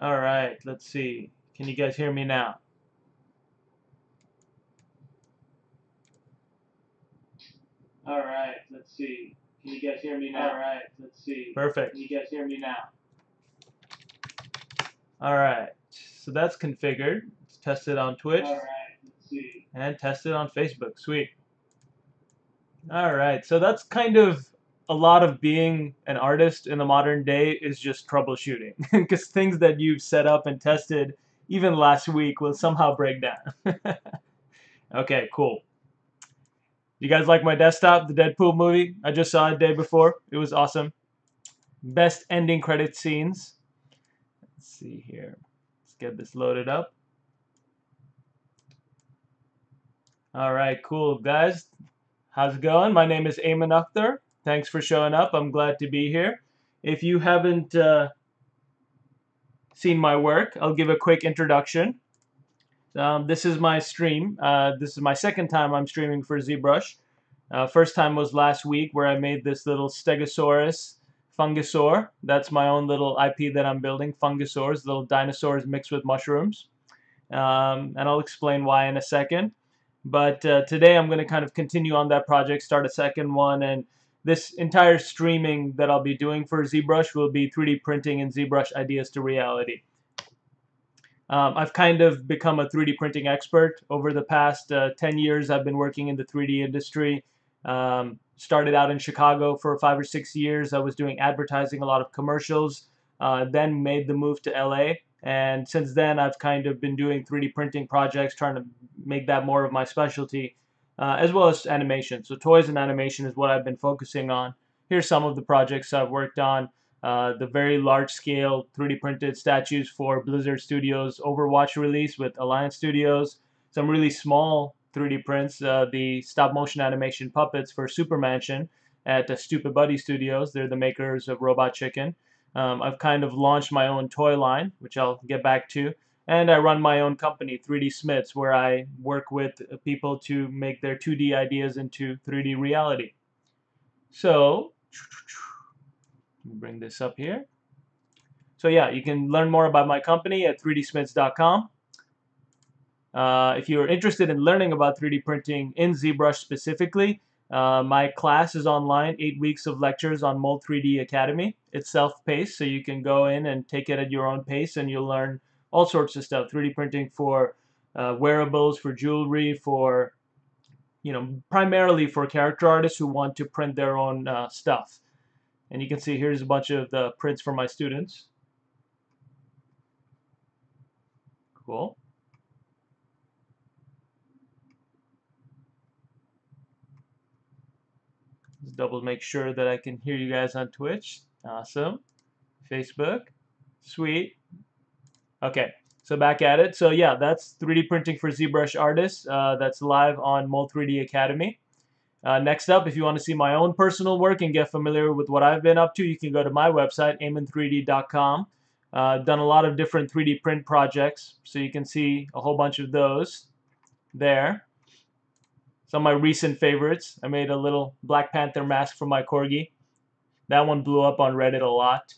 All right, let's see. Can you guys hear me now? All right, let's see. Can you guys hear me now? All right, let's see. Perfect. Can you guys hear me now? All right, so that's configured. Let's test it on Twitch. All right, let's see. And test it on Facebook. Sweet. All right, so that's kind of a lot of being an artist in the modern day is just troubleshooting because things that you've set up and tested even last week will somehow break down. Okay, cool. You guys like my desktop, the Deadpool movie? I just saw it the day before. It was awesome. Best ending credit scenes. Let's see here. Let's get this loaded up. All right, cool, guys. How's it going? My name is Aiman Akhtar. Thanks for showing up. I'm glad to be here. If you haven't seen my work, I'll give a quick introduction. This is my stream. This is my second time I'm streaming for ZBrush. First time was last week where I made this little Stegosaurus Fungusor. That's my own little IP that I'm building, Fungusors, little dinosaurs mixed with mushrooms. And I'll explain why in a second. But today I'm going to kind of continue on that project, start a second one, and this entire streaming that I'll be doing for ZBrush will be 3D printing and ZBrush ideas to reality. I've kind of become a 3D printing expert. Over the past 10 years, I've been working in the 3D industry. Started out in Chicago for 5 or 6 years. I was doing advertising, a lot of commercials, then made the move to LA. And since then, I've kind of been doing 3D printing projects, trying to make that more of my specialty, as well as animation. So toys and animation is what I've been focusing on. Here's some of the projects I've worked on. The very large-scale 3D printed statues for Blizzard Studios' Overwatch release with Alliance Studios. Some really small 3D prints, the stop-motion animation puppets for Super Mansion at Stupid Buddy Studios. They're the makers of Robot Chicken. I've kind of launched my own toy line, which I'll get back to. And I run my own company, 3D Smiths, where I work with people to make their 2D ideas into 3D reality. So, let me bring this up here. So yeah, you can learn more about my company at 3dsmiths.com. If you're interested in learning about 3D printing in ZBrush specifically, my class is online, 8 weeks of lectures on Mold 3D Academy. It's self-paced, so you can go in and take it at your own pace, and you'll learn all sorts of stuff. 3D printing for wearables, for jewelry, for, primarily for character artists who want to print their own stuff. And you can see here's a bunch of the prints for my students. Cool. Let's double make sure that I can hear you guys on Twitch. Awesome. Facebook. Sweet. Okay, so back at it. So yeah, that's 3D printing for ZBrush artists. That's live on Mold 3D Academy. Next up, if you want to see my own personal work and get familiar with what I've been up to, you can go to my website, aiman3d.com. I've done a lot of different 3D print projects, so you can see a whole bunch of those there. Some of my recent favorites. I made a little Black Panther mask for my corgi. That one blew up on Reddit a lot.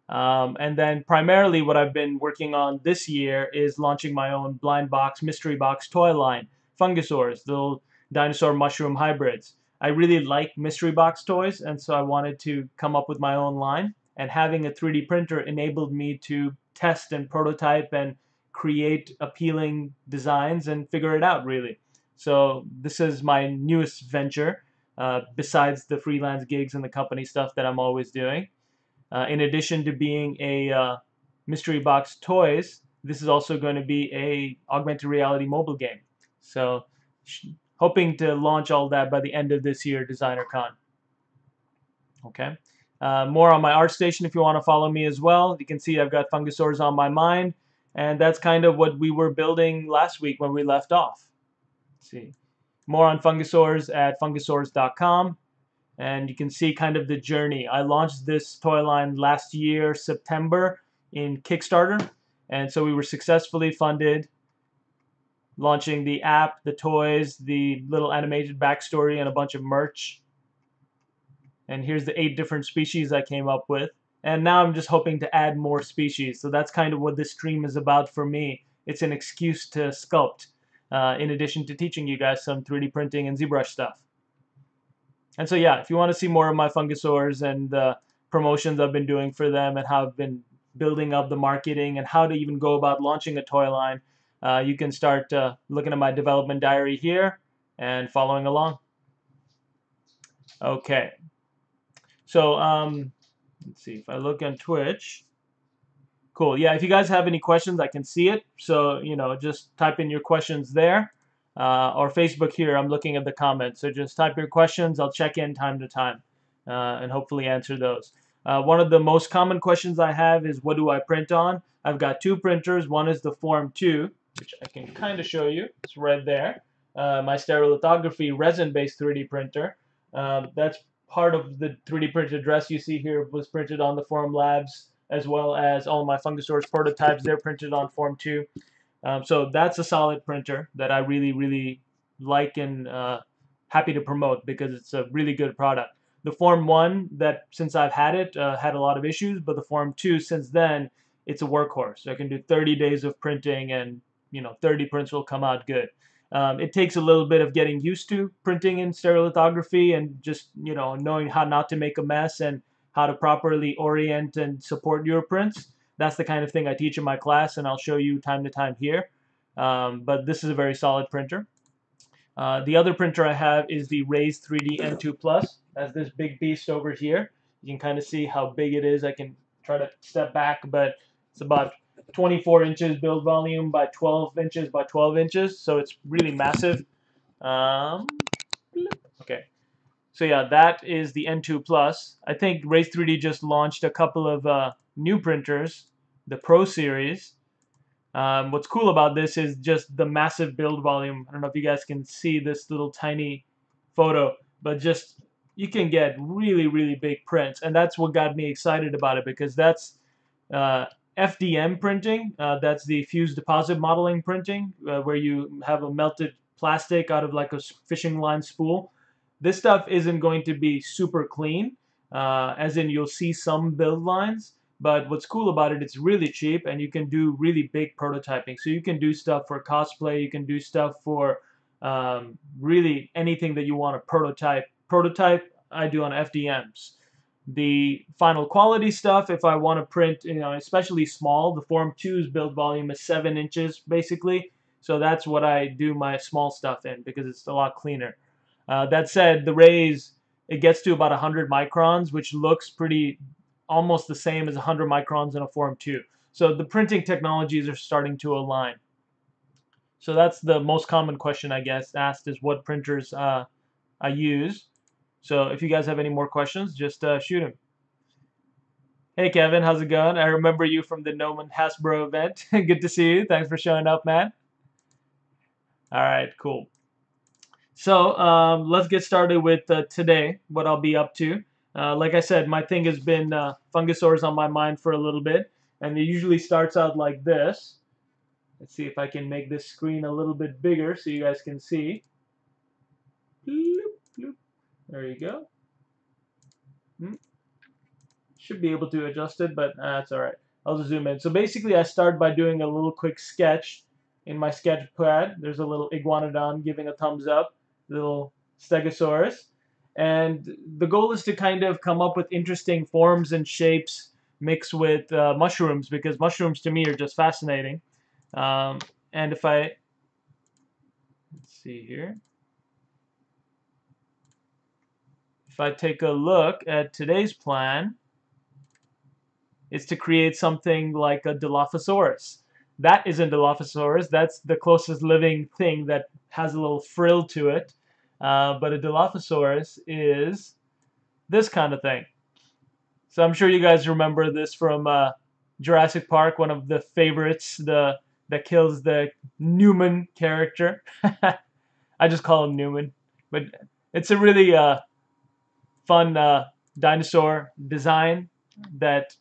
And then primarily what I've been working on this year is launching my own blind box, mystery box toy line, Fungusors, the little dinosaur mushroom hybrids. I really like mystery box toys, and so I wanted to come up with my own line. And having a 3D printer enabled me to test and prototype and create appealing designs and figure it out, really. So this is my newest venture, besides the freelance gigs and the company stuff that I'm always doing. In addition to being a mystery box toys, this is also going to be a augmented reality mobile game. So hoping to launch all that by the end of this year, DesignerCon. Okay. More on my ArtStation if you want to follow me as well. You can see I've got Fungusors on my mind, and that's kind of what we were building last week when we left off. Let's see. More on Fungusors at fungusors.com. And you can see kind of the journey. I launched this toy line last year, September, in Kickstarter. And so we were successfully funded, launching the app, the toys, the little animated backstory, and a bunch of merch. And here's the 8 different species I came up with. And now I'm just hoping to add more species. So that's kind of what this stream is about for me. It's an excuse to sculpt, in addition to teaching you guys some 3D printing and ZBrush stuff. And so yeah, if you want to see more of my Fungusors and the promotions I've been doing for them and how I've been building up the marketing and how to even go about launching a toy line, you can start looking at my development diary here and following along. Okay, so let's see if I look on Twitch. Cool. Yeah, if you guys have any questions, I can see it. So, just type in your questions there. Or Facebook here, I'm looking at the comments. So just type your questions. I'll check in time to time and hopefully answer those. One of the most common questions I have is, what do I print on? I've got two printers. One is the Form 2, which I can kind of show you. It's right there. My stereolithography resin-based 3D printer. That's part of the 3D printed dress you see here was printed on the Form Labs, as well as all my Fungusor's prototypes. They're printed on Form 2. So that's a solid printer that I really, really like and happy to promote because it's a really good product. The Form 1, that since I've had it, had a lot of issues, but the Form 2, since then, it's a workhorse. I can do 30 days of printing and 30 prints will come out good. It takes a little bit of getting used to printing in stereolithography and just knowing how not to make a mess and how to properly orient and support your prints. That's the kind of thing I teach in my class, and I'll show you time to time here. But this is a very solid printer. The other printer I have is the Raise 3D N2 Plus. That's this big beast over here. You can kind of see how big it is. I can try to step back, but it's about 24 inches build volume by 12 inches by 12 inches, so it's really massive. Okay. So yeah, that is the N2 Plus. I think Raise 3D just launched a couple of new printers, the Pro Series. What's cool about this is just the massive build volume. I don't know if you guys can see this little tiny photo, but just you can get really, really big prints. And that's what got me excited about it, because that's FDM printing. That's the fused deposit modeling printing, where you have a melted plastic out of like a fishing line spool. This stuff isn't going to be super clean, as in you'll see some build lines. But what's cool about it, it's really cheap and you can do really big prototyping. So you can do stuff for cosplay, you can do stuff for really anything that you want to prototype. Prototype, I do on FDMs. The final quality stuff, if I want to print, especially small, the Form 2's build volume is 7 inches basically. So that's what I do my small stuff in because it's a lot cleaner. That said, the Raise, it gets to about 100 microns, which looks pretty almost the same as 100 microns in a Form 2. So the printing technologies are starting to align. So that's the most common question I guess asked, is what printers I use. So if you guys have any more questions, just shoot them. Hey Kevin, how's it going? I remember you from the Noman Hasbro event. Good to see you. Thanks for showing up, man. All right, cool. So let's get started with today, what I'll be up to. Like I said, my thing has been Fungusors on my mind for a little bit, and it usually starts out like this. Let's see if I can make this screen a little bit bigger so you guys can see. Bloop, bloop. There you go. Should be able to adjust it, but that's all right. I'll just zoom in. So basically, I start by doing a little quick sketch in my sketch pad. There's a little iguanodon giving a thumbs up, little stegosaurus. And the goal is to kind of come up with interesting forms and shapes mixed with mushrooms, because mushrooms to me are just fascinating. And if let's see here. If I take a look at today's plan, it's to create something like a Dilophosaurus. That isn't Dilophosaurus. That's the closest living thing that has a little frill to it. But a Dilophosaurus is this kind of thing. So I'm sure you guys remember this from Jurassic Park, one of the favorites, that kills the Newman character. I just call him Newman. But it's a really fun dinosaur design that,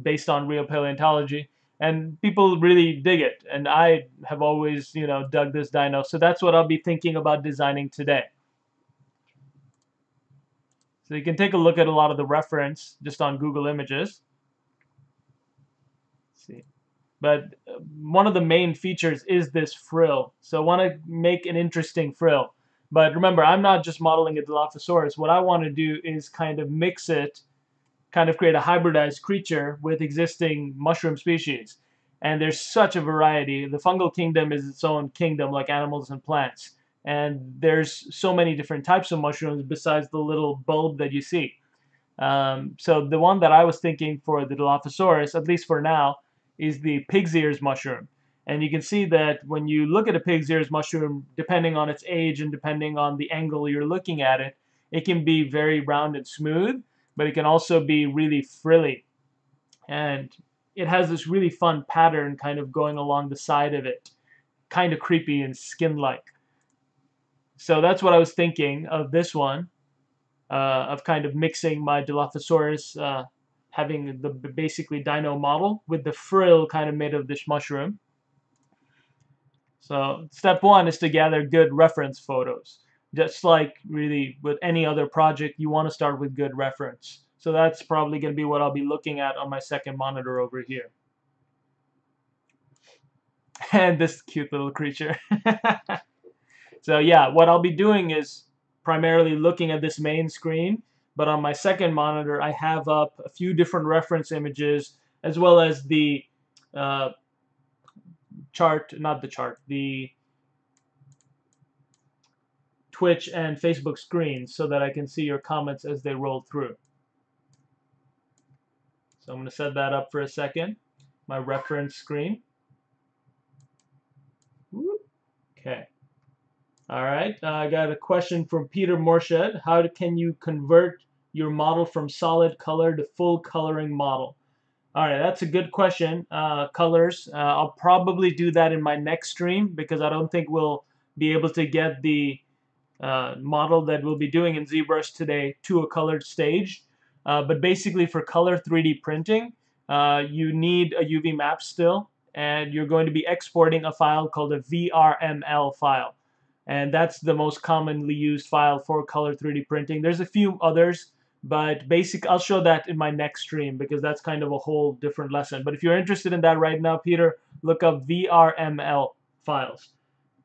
based on real paleontology. And people really dig it. And I have always, dug this dino. So that's what I'll be thinking about designing today. So you can take a look at a lot of the reference just on Google Images. Let's see. But one of the main features is this frill. So I want to make an interesting frill. But remember, I'm not just modeling a Dilophosaurus. What I want to do is kind of mix it, kind of create a hybridized creature with existing mushroom species. And there's such a variety. The fungal kingdom is its own kingdom, like animals and plants. And there's so many different types of mushrooms besides the little bulb that you see. So the one that I was thinking for the Dilophosaurus, at least for now, is the pig's ears mushroom. And you can see that when you look at a pig's ears mushroom, depending on its age and depending on the angle you're looking at it, it can be very round and smooth, but it can also be really frilly. And it has this really fun pattern kind of going along the side of it, kind of creepy and skin-like. So that's what I was thinking of this one, of kind of mixing my Dilophosaurus, having the basically dino model with the frill kind of made of this mushroom. So step one is to gather good reference photos. Just like really with any other project, you want to start with good reference. So that's probably going to be what I'll be looking at on my second monitor over here. And this cute little creature. So yeah, what I'll be doing is primarily looking at this main screen, but on my second monitor, I have up a few different reference images as well as the the Twitch and Facebook screens so that I can see your comments as they roll through. So I'm going to set that up for a second, my reference screen. Okay. All right, I got a question from Peter Morshed. How can you convert your model from solid color to full coloring model? All right, that's a good question. Colors, I'll probably do that in my next stream because I don't think we'll be able to get the model that we'll be doing in ZBrush today to a colored stage. But basically for color 3D printing, you need a UV map still, and you're going to be exporting a file called a VRML file. And that's the most commonly used file for color 3D printing. There's a few others, but I'll show that in my next stream because that's kind of a whole different lesson. But if you're interested in that right now, Peter, look up VRML files.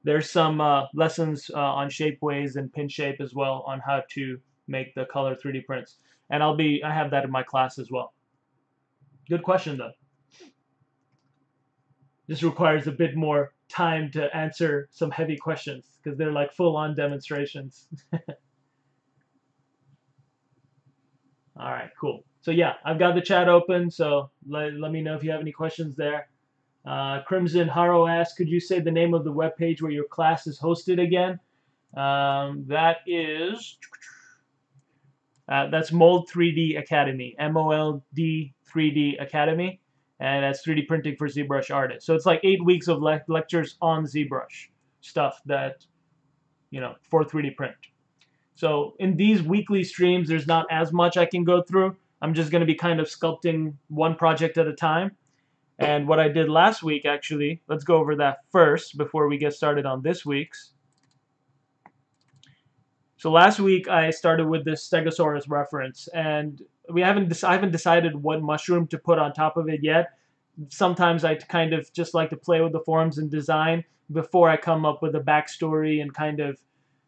There's some lessons on shapeways and pin shape as well on how to make the color 3D prints. And I have that in my class as well. Good question though. This requires a bit more time to answer some heavy questions because they're like full-on demonstrations. All right, cool. So yeah, I've got the chat open, so let me know if you have any questions there. Crimson Haro asks, could you say the name of the webpage where your class is hosted again? That is, that's Mold 3D Academy, MOLD 3D Academy, and that's 3D printing for ZBrush artists. So it's like 8 weeks of lectures on ZBrush stuff that, for 3D print. So in these weekly streams, there's not as much I can go through. I'm just going to be kind of sculpting one project at a time. And what I did last week, actually, let's go over that first before we get started on this week's. So last week I started with this Stegosaurus reference, and I haven't decided what mushroom to put on top of it yet. Sometimes I kind of just like to play with the forms and design before I come up with a backstory and kind of,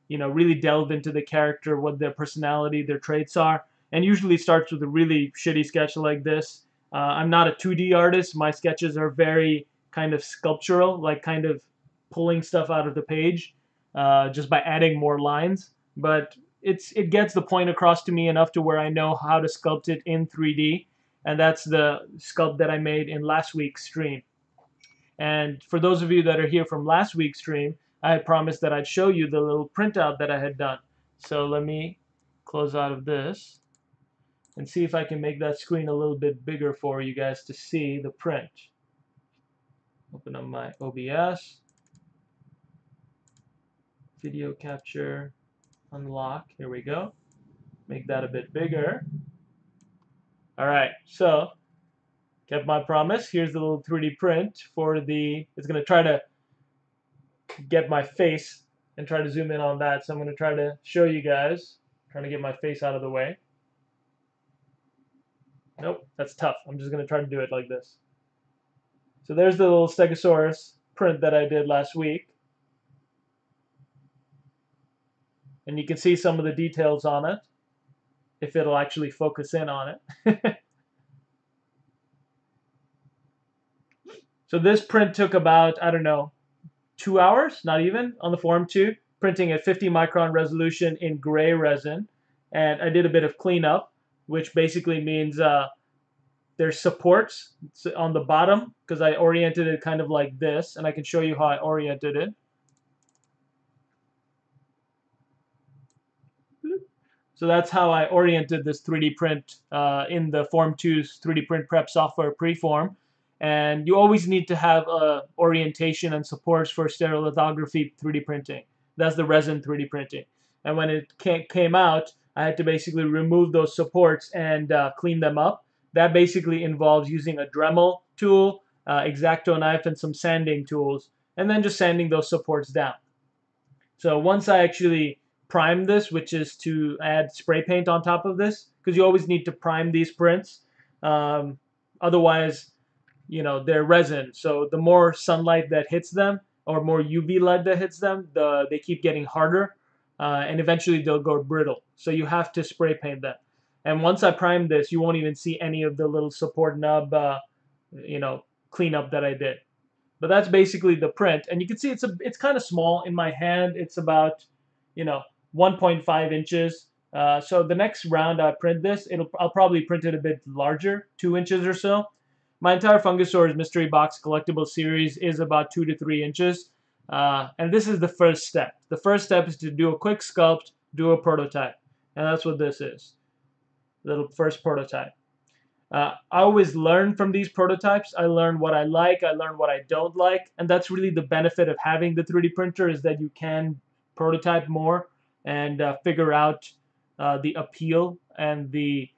really delve into the character, what their personality, their traits are. And usually starts with a really shitty sketch like this. I'm not a 2D artist. My sketches are very kind of sculptural, like kind of pulling stuff out of the page just by adding more lines. But it gets the point across to me enough to where I know how to sculpt it in 3D. And that's the sculpt that I made in last week's stream. And for those of you that are here from last week's stream, I had promised that I'd show you the little printout that I had done. So let me close out of this and see if I can make that screen a little bit bigger for you guys to see the print. Open up my OBS, video capture, unlock, here we go. Make that a bit bigger. All right, so kept my promise. Here's the little 3D print for it's gonna try to get my face and try to zoom in on that. So I'm gonna try to show you guys, trying to get my face out of the way. Nope, that's tough. I'm just going to try to do it like this. So there's the little Stegosaurus print that I did last week. And you can see some of the details on it, if it'll actually focus in on it. So this print took about, I don't know, 2 hours, not even, on the Form 2, printing at 50 micron resolution in gray resin. And I did a bit of cleanup, which basically means there's supports on the bottom, because I oriented it kind of like this, and I can show you how I oriented it. So that's how I oriented this 3D print in the Form 2's 3D print prep software Preform. And you always need to have orientation and supports for stereolithography 3D printing. That's the resin 3D printing. And when it came out, I had to basically remove those supports and clean them up. That basically involves using a Dremel tool, X-Acto knife, and some sanding tools, and then just sanding those supports down. So once I actually prime this, which is to add spray paint on top of this, because you always need to prime these prints. Otherwise, they're resin. So the more sunlight that hits them, or more UV light that hits them, they keep getting harder, and eventually they'll go brittle. So you have to spray paint them. And once I prime this, you won't even see any of the little support nub, cleanup that I did. But that's basically the print, and you can see it's kind of small in my hand. It's about 1.5 inches. So the next round I print this, I'll probably print it a bit larger, 2 inches or so. My entire Fungusor's Mystery Box collectible series is about 2 to 3 inches, and this is the first step. The first step is to do a quick sculpt, do a prototype, and that's what this is. Little first prototype. I always learn from these prototypes. I learn what I like, I learn what I don't like, and that's really the benefit of having the 3D printer, is that you can prototype more and figure out the appeal and the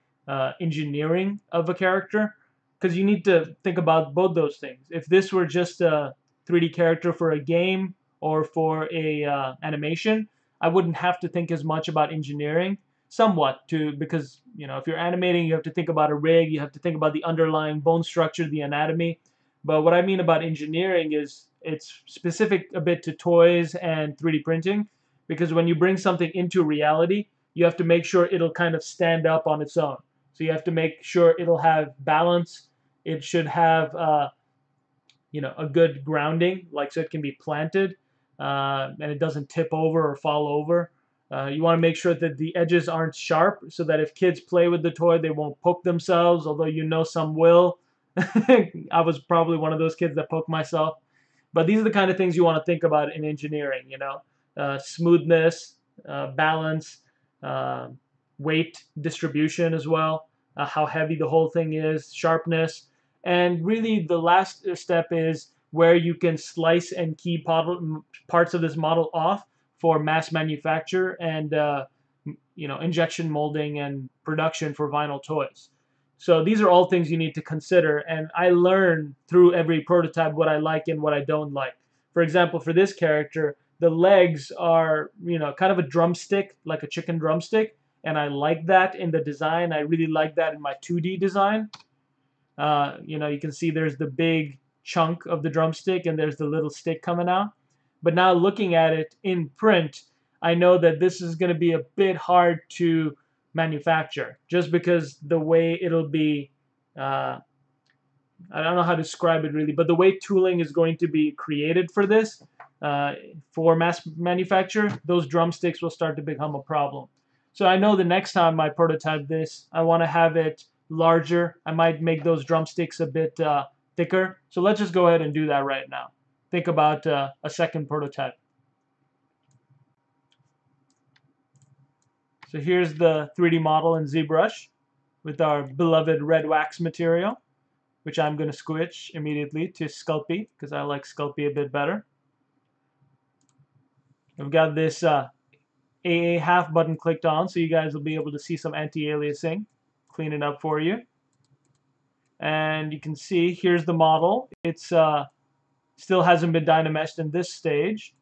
engineering of a character, because you need to think about both those things. If this were just a 3D character for a game or for a animation, I wouldn't have to think as much about engineering. Somewhat, because if you're animating, you have to think about a rig, you have to think about the underlying bone structure, the anatomy. But what I mean about engineering is it's specific a bit to toys and 3D printing, because when you bring something into reality, you have to make sure it'll kind of stand up on its own. So you have to make sure it'll have balance. It should have a good grounding, like, so it can be planted, and it doesn't tip over or fall over. You want to make sure that the edges aren't sharp, so that if kids play with the toy, they won't poke themselves, although some will. I was probably one of those kids that poked myself. But these are the kind of things you want to think about in engineering, smoothness, balance, weight distribution as well, how heavy the whole thing is, sharpness. And really the last step is where you can slice and key parts of this model off for mass manufacture and injection molding and production for vinyl toys. So these are all things you need to consider, and I learn through every prototype what I like and what I don't like. For example, for this character, the legs are kind of a drumstick, like a chicken drumstick, and I like that in the design. I really like that in my 2D design. You can see there's the big chunk of the drumstick and there's the little stick coming out. But now looking at it in print, I know that this is going to be a bit hard to manufacture, just because the way it'll be, I don't know how to describe it really, but the way tooling is going to be created for this, for mass manufacture, those drumsticks will start to become a problem. So I know the next time I prototype this, I want to have it larger. I might make those drumsticks a bit thicker. So let's just go ahead and do that right now. Think about a second prototype. So here's the 3D model in ZBrush with our beloved red wax material, which I'm going to switch immediately to Sculpting, because I like Sculpting a bit better. We've got this AA half button clicked on, so you guys will be able to see some anti-aliasing. Clean it up for you. And you can see here's the model. It's still hasn't been Dynameshed in this stage.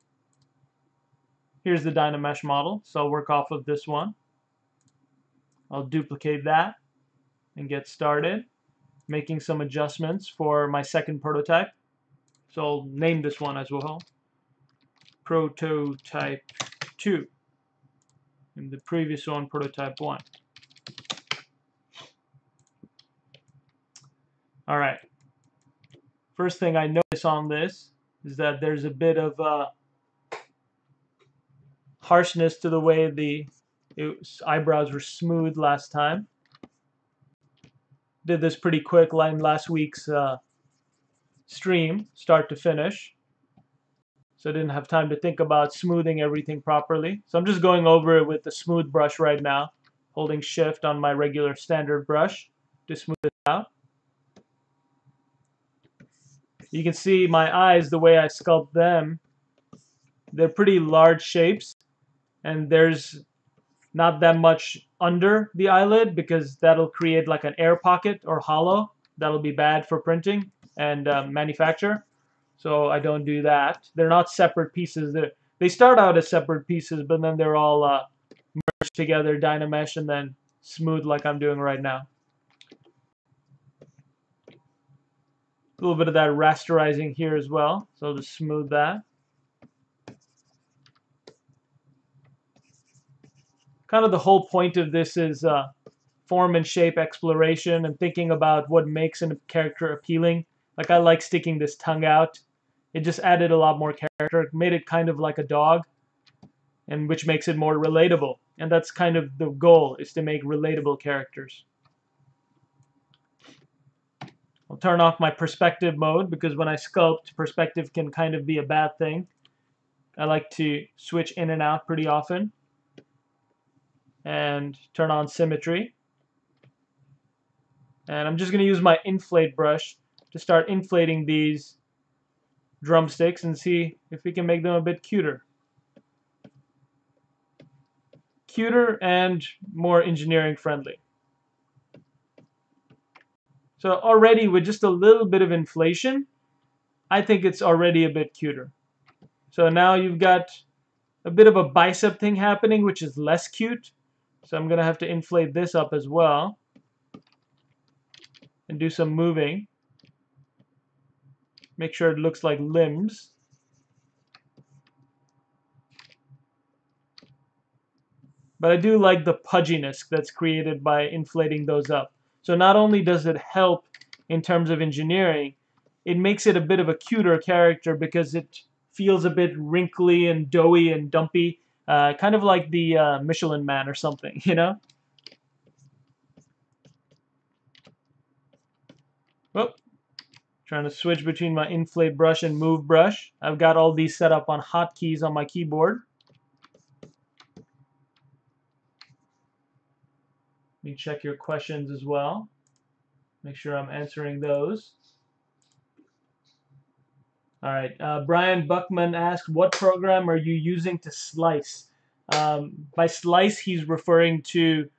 Here's the Dynamesh model, so I'll work off of this one. I'll duplicate that. and get started making some adjustments for my second prototype. So I'll name this one as well, Prototype 2, and the previous one, Prototype 1. All right. First thing I notice on this is that there's a bit of harshness to the way the eyebrows were smooth last time. Did this pretty quick in last week's stream, start to finish. So I didn't have time to think about smoothing everything properly. So I'm just going over it with the smooth brush right now, holding shift on my regular standard brush to smooth it out. You can see my eyes, the way I sculpt them, they're pretty large shapes, and there's not that much under the eyelid because that'll create like an air pocket or hollow. That'll be bad for printing and manufacture. So I don't do that. They're not separate pieces. They start out as separate pieces, but then they're all merged together, Dynamesh, and then smooth like I'm doing right now. A little bit of that rasterizing here as well, so I'll just smooth that. Kind of the whole point of this is form and shape exploration and thinking about what makes a character appealing. Like I like sticking this tongue out. It just added a lot more character. It made it kind of like a dog, and which makes it more relatable. And that's kind of the goal, is to make relatable characters. I'll turn off my perspective mode because when I sculpt, perspective can kind of be a bad thing. I like to switch in and out pretty often. And turn on symmetry. And I'm just going to use my inflate brush to start inflating these drumsticks and see if we can make them a bit cuter. Cuter and more engineering friendly. So already with just a little bit of inflation, I think it's already a bit cuter. So now you've got a bit of a bicep thing happening, which is less cute. So I'm going to have to inflate this up as well and do some moving. Make sure it looks like limbs. But I do like the pudginess that's created by inflating those up. So not only does it help in terms of engineering, it makes it a bit of a cuter character because it feels a bit wrinkly and doughy and dumpy, kind of like the Michelin Man or something, you know? Whoop. Trying to switch between my inflate brush and move brush. I've got all these set up on hotkeys on my keyboard. Let me check your questions as well. Make sure I'm answering those. All right, Brian Buckman asked, what program are you using to slice? By slice, he's referring to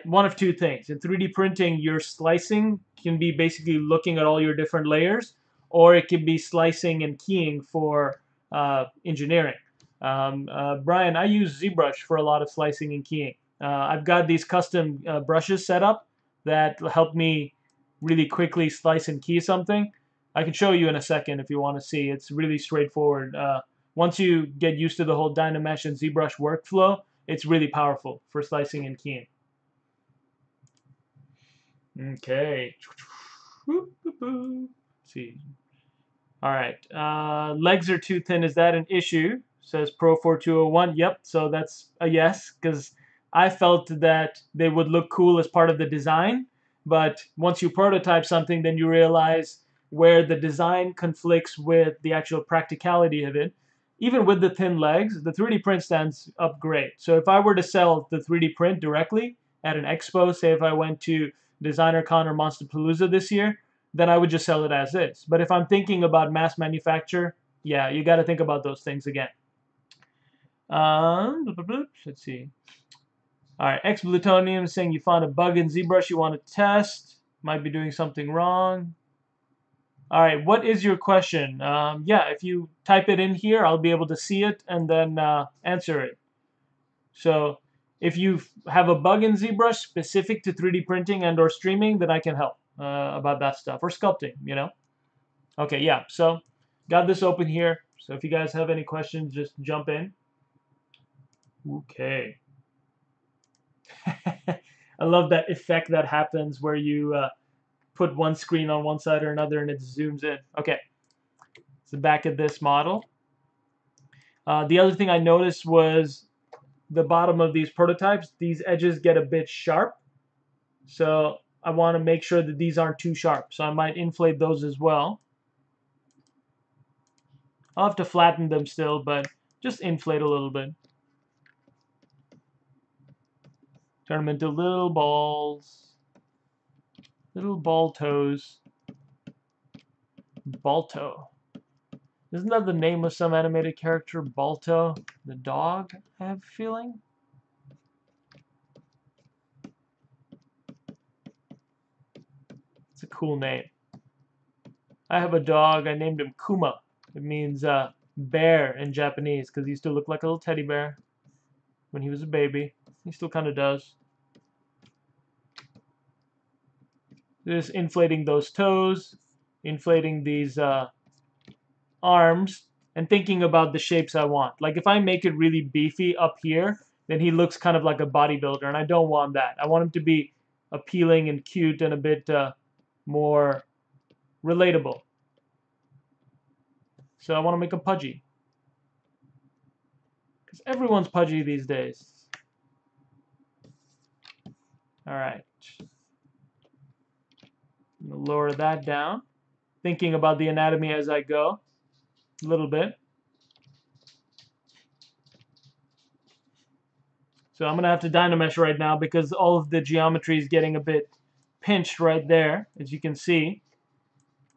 one of two things. In 3D printing, your slicing can be basically looking at all your different layers, or it can be slicing and keying for engineering. Brian, I use ZBrush for a lot of slicing and keying. I've got these custom brushes set up that help me really quickly slice and key something. I can show you in a second if you want to see. It's really straightforward. Once you get used to the whole Dynamesh and ZBrush workflow, it's really powerful for slicing and keying. Okay. Let's see. All right. Legs are too thin. Is that an issue? Says Pro4201. Yep. So that's a yes, because I felt that they would look cool as part of the design. But once you prototype something, then you realize where the design conflicts with the actual practicality of it. Even with the thin legs, the 3D print stands up great. So if I were to sell the 3D print directly at an expo, say if I went to DesignerCon or Monsterpalooza this year, then I would just sell it as is. But if I'm thinking about mass manufacture, yeah, you got to think about those things again. Let's see. All right, X-Plutonium is saying you found a bug in ZBrush you want to test. Might be doing something wrong. All right, what is your question? Yeah, if you type it in here, I'll be able to see it and then answer it. So if you have a bug in ZBrush specific to 3D printing and or streaming, then I can help about that stuff, or sculpting, you know. Okay, yeah, so got this open here. So if you guys have any questions, just jump in. Okay. I love that effect that happens where you put one screen on one side or another and it zooms in. Okay, it's the back of this model. The other thing I noticed was the bottom of these prototypes, these edges get a bit sharp. So I want to make sure that these aren't too sharp. So I might inflate those as well. I'll have to flatten them still, but just inflate a little bit. Turn them into little balls. Little ball toes. Balto. Isn't that the name of some animated character? Balto, the dog, I have a feeling? It's a cool name. I have a dog. I named him Kuma. It means bear in Japanese because he used to look like a little teddy bear when he was a baby. He still kind of does. Just inflating those toes, inflating these arms, and thinking about the shapes I want. Like if I make it really beefy up here, then he looks kind of like a bodybuilder, and I don't want that. I want him to be appealing and cute and a bit more relatable. So I want to make him pudgy. Because everyone's pudgy these days. Alright. Lower that down. Thinking about the anatomy as I go. A little bit. So I'm going to have to Dynamesh right now because all of the geometry is getting a bit pinched right there, as you can see.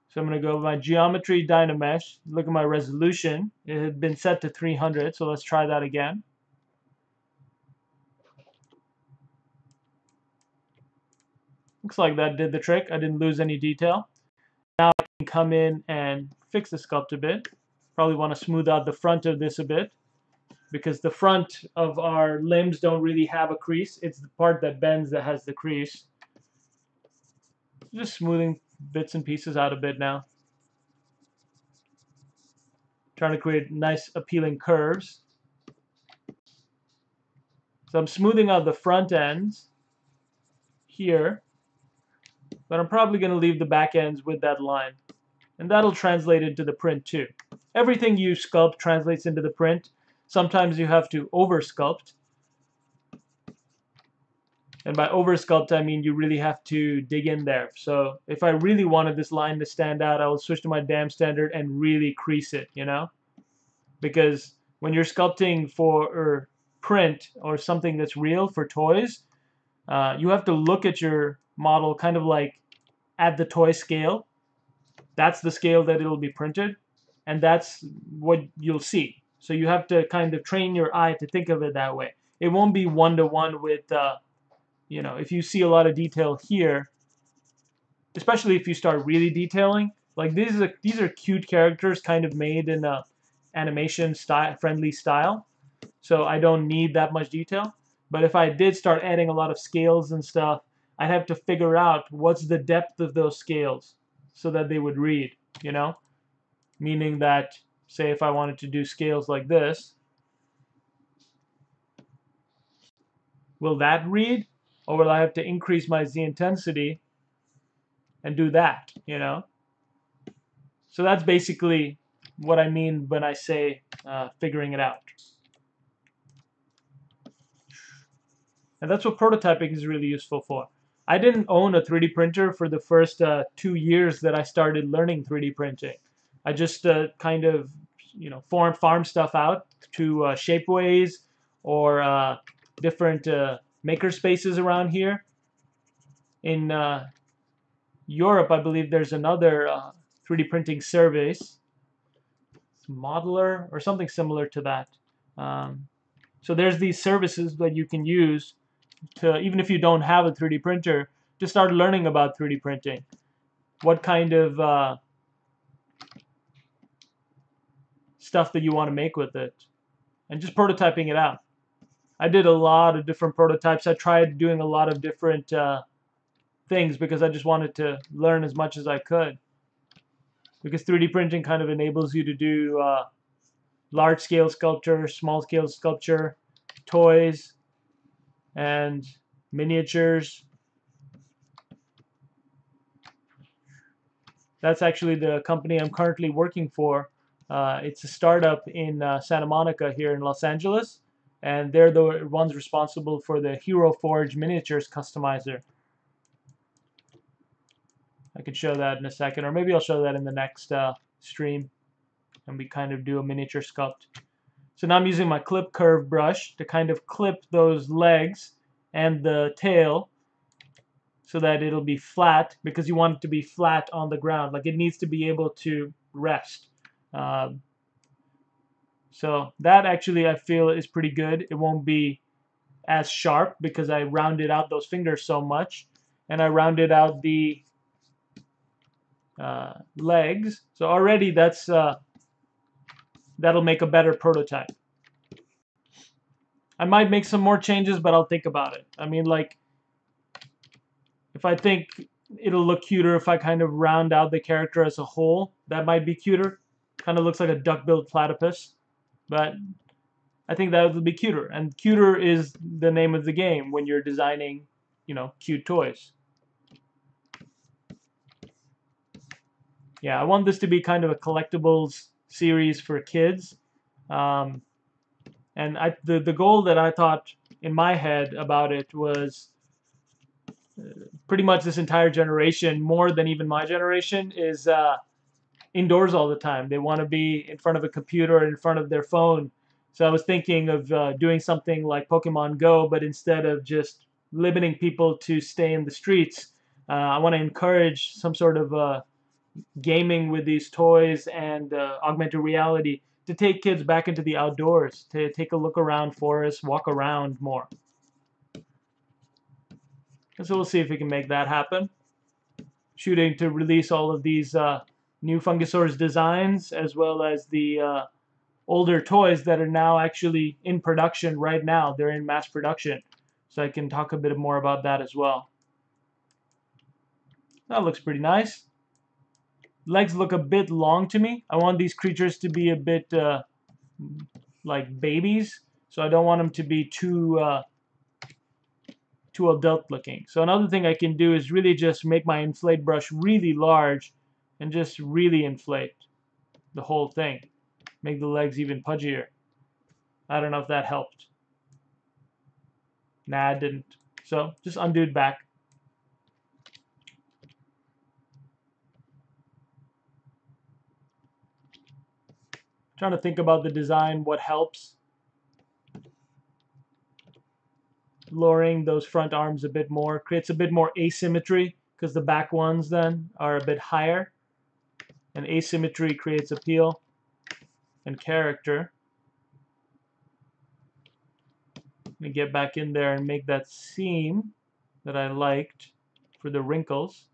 So I'm going to go with my geometry Dynamesh. Look at my resolution. It had been set to 300, so let's try that again. Looks like that did the trick. I didn't lose any detail. Now I can come in and fix the sculpt a bit. Probably want to smooth out the front of this a bit because the front of our limbs don't really have a crease. It's the part that bends that has the crease. Just smoothing bits and pieces out a bit now. Trying to create nice appealing curves. So I'm smoothing out the front ends here, but I'm probably going to leave the back ends with that line. And that'll translate into the print too. Everything you sculpt translates into the print. Sometimes you have to over sculpt. And by over sculpt, I mean you really have to dig in there. So if I really wanted this line to stand out, I will switch to my dam standard and really crease it, you know? Because when you're sculpting for print or something that's real for toys, you have to look at your model kind of like at the toy scale. That's the scale that it'll be printed, and that's what you'll see. So you have to kind of train your eye to think of it that way. It won't be one-to-one with, you know, if you see a lot of detail here, especially if you start really detailing, like these are cute characters kind of made in a animation style friendly style. So I don't need that much detail. But if I did start adding a lot of scales and stuff, I'd have to figure out what's the depth of those scales so that they would read, you know? Meaning that, say if I wanted to do scales like this, will that read? Or will I have to increase my Z intensity and do that, you know? So that's basically what I mean when I say figuring it out. And that's what prototyping is really useful for. I didn't own a 3D printer for the first 2 years that I started learning 3D printing. I just kind of, you know, farm stuff out to Shapeways or different maker spaces around here. In Europe, I believe there's another 3D printing service, it's Modeler or something similar to that. So there's these services that you can use to, even if you don't have a 3D printer, to start learning about 3D printing. What kind of stuff that you want to make with it. And just prototyping it out. I did a lot of different prototypes. I tried doing a lot of different things because I just wanted to learn as much as I could. Because 3D printing kind of enables you to do large-scale sculpture, small-scale sculpture, toys, and miniatures. That's actually the company I'm currently working for. It's a startup in Santa Monica here in Los Angeles, and they're the ones responsible for the Hero Forge miniatures customizer. I could show that in a second, or maybe I'll show that in the next stream, and we kind of do a miniature sculpt. So now I'm using my clip curve brush to kind of clip those legs and the tail so that it'll be flat, because you want it to be flat on the ground. Like, it needs to be able to rest. So that actually I feel is pretty good. It won't be as sharp because I rounded out those fingers so much, and I rounded out the legs. So already that's that'll make a better prototype. I might make some more changes, but I'll think about it. I mean, like, if I think it'll look cuter if I kind of round out the character as a whole, that might be cuter. Kind of looks like a duck-billed platypus, but I think that would be cuter. And cuter is the name of the game when you're designing, you know, cute toys. Yeah, I want this to be kind of a collectibles series for kids. And the goal that I thought in my head about it was pretty much this entire generation, more than even my generation, is indoors all the time. They want to be in front of a computer or in front of their phone. So I was thinking of doing something like Pokemon Go, but instead of just limiting people to stay in the streets, I want to encourage some sort of gaming with these toys and augmented reality to take kids back into the outdoors, to take a look around forests, walk around more. And so we'll see if we can make that happen. Shooting to release all of these new Fungusor's designs, as well as the older toys that are now actually in production right now. They're in mass production. So I can talk a bit more about that as well. That looks pretty nice. Legs look a bit long to me. I want these creatures to be a bit like babies, so I don't want them to be too adult looking. So another thing I can do is really just make my inflate brush really large and just really inflate the whole thing. Make the legs even pudgier. I don't know if that helped. Nah, it didn't. So just undo it back. Trying to think about the design, what helps. Lowering those front arms a bit more creates a bit more asymmetry because the back ones then are a bit higher, and asymmetry creates appeal and character. Let me get back in there and make that seam that I liked for the wrinkles.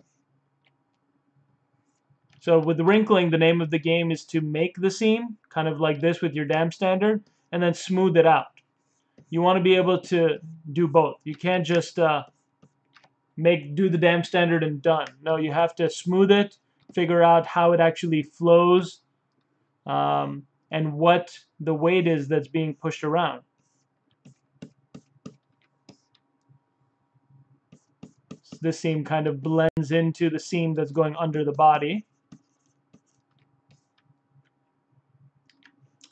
So with the wrinkling, the name of the game is to make the seam, kind of like this with your dam standard, and then smooth it out. You want to be able to do both. You can't just do the dam standard and done. No, you have to smooth it, figure out how it actually flows, and what the weight is that's being pushed around. So this seam kind of blends into the seam that's going under the body.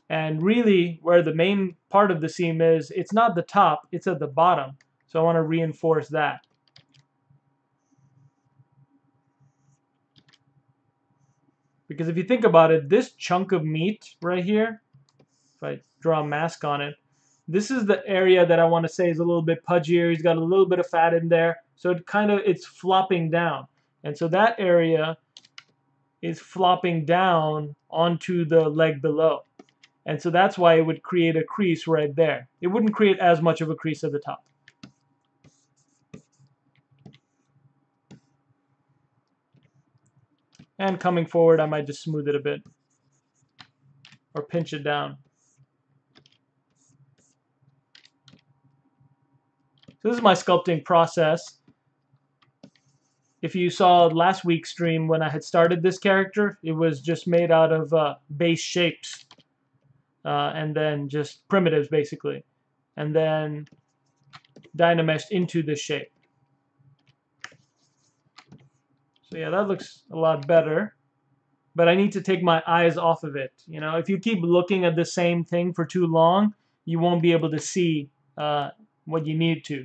And really, where the main part of the seam is, it's not the top, it's at the bottom. So I want to reinforce that. Because if you think about it, this chunk of meat right here, if I draw a mask on it, this is the area that I want to say is a little bit pudgier. He's got a little bit of fat in there. So it's flopping down. And so that area is flopping down onto the leg below. And so that's why it would create a crease right there. It wouldn't create as much of a crease at the top. And coming forward, I might just smooth it a bit or pinch it down. So this is my sculpting process. If you saw last week's stream when I had started this character, it was just made out of base shapes and then just primitives basically, and then dynameshed into this shape. So yeah, that looks a lot better, but I need to take my eyes off of it. You know, if you keep looking at the same thing for too long, you won't be able to see what you need to.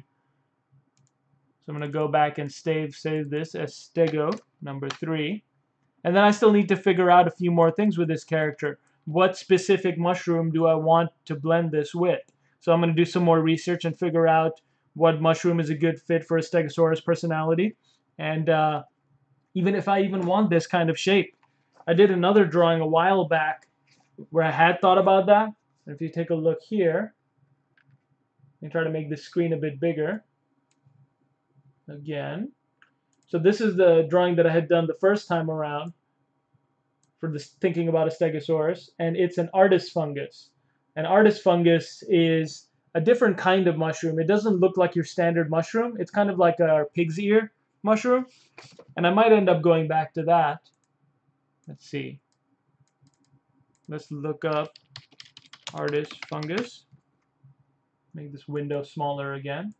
So I'm going to go back and save this as stego number 3. And then I still need to figure out a few more things with this character. What specific mushroom do I want to blend this with? So I'm going to do some more research and figure out what mushroom is a good fit for a Stegosaurus personality. And even if I even want this kind of shape. I did another drawing a while back where I had thought about that. And if you take a look here, and try to make this screen a bit bigger. Again. So this is the drawing that I had done the first time around for this thinking about a Stegosaurus, and it's an artist fungus. An artist fungus is a different kind of mushroom. It doesn't look like your standard mushroom. It's kind of like a pig's ear mushroom, and I might end up going back to that. Let's see. Let's look up artist fungus. Make this window smaller again.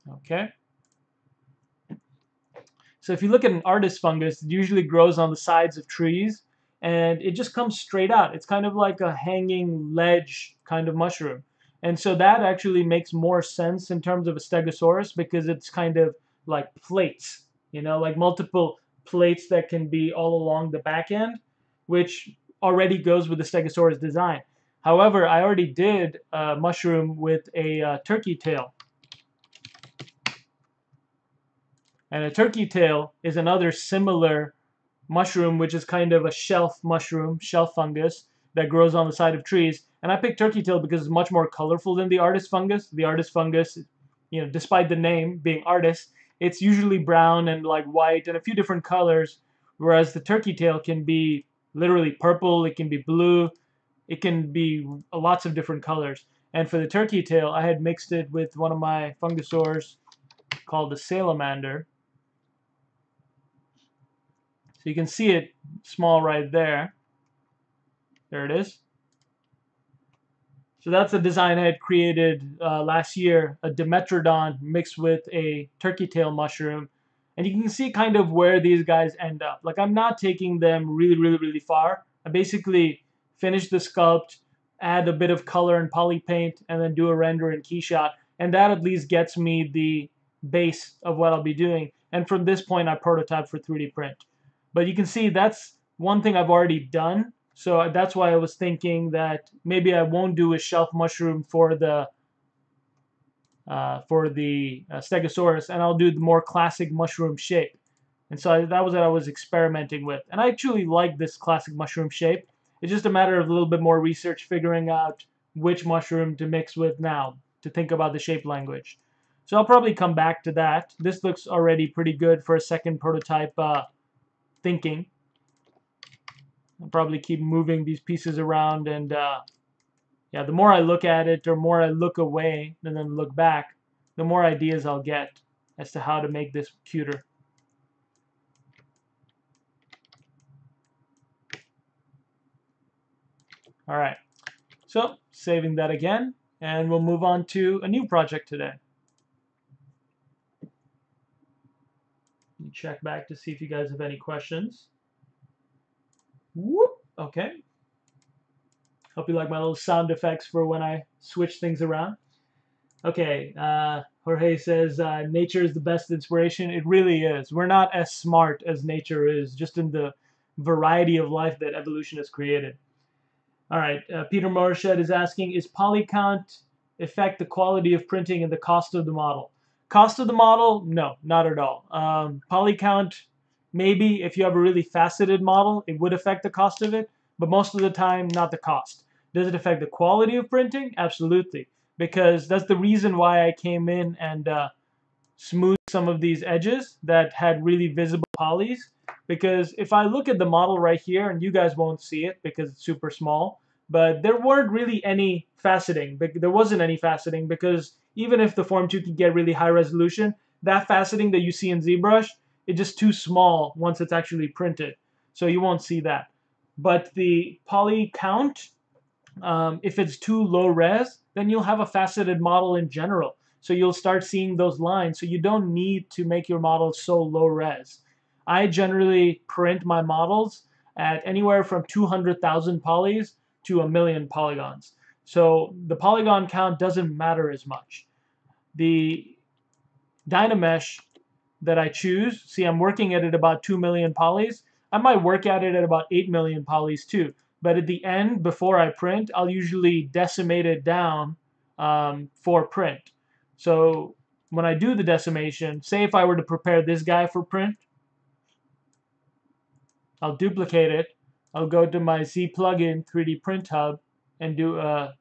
Okay. So if you look at an artist fungus, it usually grows on the sides of trees, and it just comes straight out. It's kind of like a hanging ledge kind of mushroom. And so that actually makes more sense in terms of a Stegosaurus because it's kind of like plates, you know, like multiple plates that can be all along the back end, which already goes with the Stegosaurus design. However, I already did a mushroom with a turkey tail. And a turkey tail is another similar mushroom, which is kind of a shelf mushroom, shelf fungus that grows on the side of trees. And I picked turkey tail because it's much more colorful than the artist fungus. The artist fungus, you know, despite the name being artist, it's usually brown and like white and a few different colors, whereas the turkey tail can be literally purple, it can be blue, it can be lots of different colors. And for the turkey tail, I had mixed it with one of my fungusaurs called the salamander. So you can see it small right there. There it is. So that's a design I had created last year, a Dimetrodon mixed with a turkey tail mushroom. And you can see kind of where these guys end up. Like I'm not taking them really far. I basically finish the sculpt, add a bit of color and poly paint, and then do a render in Keyshot. And that at least gets me the base of what I'll be doing. And from this point, I prototype for 3D print. But you can see that's one thing I've already done. So that's why I was thinking that maybe I won't do a shelf mushroom for the Stegosaurus, and I'll do the more classic mushroom shape. And so that was what I was experimenting with. And I actually like this classic mushroom shape. It's just a matter of a little bit more research, figuring out which mushroom to mix with now to think about the shape language. So I'll probably come back to that. This looks already pretty good for a second prototype thinking. I'll probably keep moving these pieces around, and yeah, the more I look at it or more I look away and then look back, the more ideas I'll get as to how to make this cuter. All right, so saving that again, and we'll move on to a new project today. Check back to see if you guys have any questions. Whoop, okay. Hope you like my little sound effects for when I switch things around. Okay, Jorge says, nature is the best inspiration. It really is. We're not as smart as nature is, just in the variety of life that evolution has created. All right, Peter Morshed is asking, is poly count affect the quality of printing and the cost of the model? Cost of the model? No, not at all. Poly count, maybe if you have a really faceted model, it would affect the cost of it, but most of the time, not the cost. Does it affect the quality of printing? Absolutely, because that's the reason why I came in and smoothed some of these edges that had really visible polys. Because if I look at the model right here, and you guys won't see it because it's super small, but there weren't really any faceting. There wasn't any faceting because even if the Form 2 could get really high resolution, that faceting that you see in ZBrush, it's just too small once it's actually printed. So you won't see that. But the poly count, if it's too low res, then you'll have a faceted model in general. So you'll start seeing those lines. So you don't need to make your model so low res. I generally print my models at anywhere from 200,000 polys to 1,000,000 polygons. So the polygon count doesn't matter as much. The Dynamesh that I choose, see, I'm working at about 2,000,000 polys. I might work at it at about 8,000,000 polys too. But at the end, before I print, I'll usually decimate it down for print. So when I do the decimation, say if I were to prepare this guy for print, I'll duplicate it. I'll go to my Z plugin 3D Print Hub and do not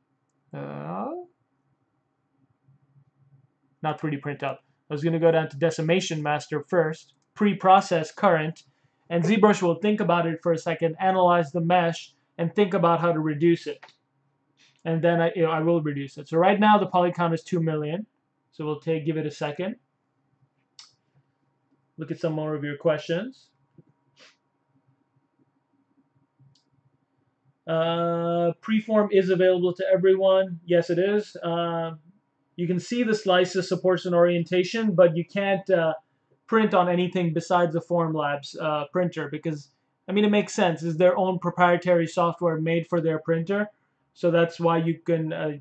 3D Print Hub. I was going to go down to Decimation Master first, pre-process current, and ZBrush will think about it for a second, analyze the mesh, and think about how to reduce it. And then I will reduce it. So right now the poly count is 2,000,000. So we'll give it a second. Look at some more of your questions. Preform is available to everyone. Yes, it is. You can see the slices, supports, and orientation, but you can't print on anything besides the Formlabs printer because, I mean, it makes sense. It's their own proprietary software made for their printer. So that's why you can,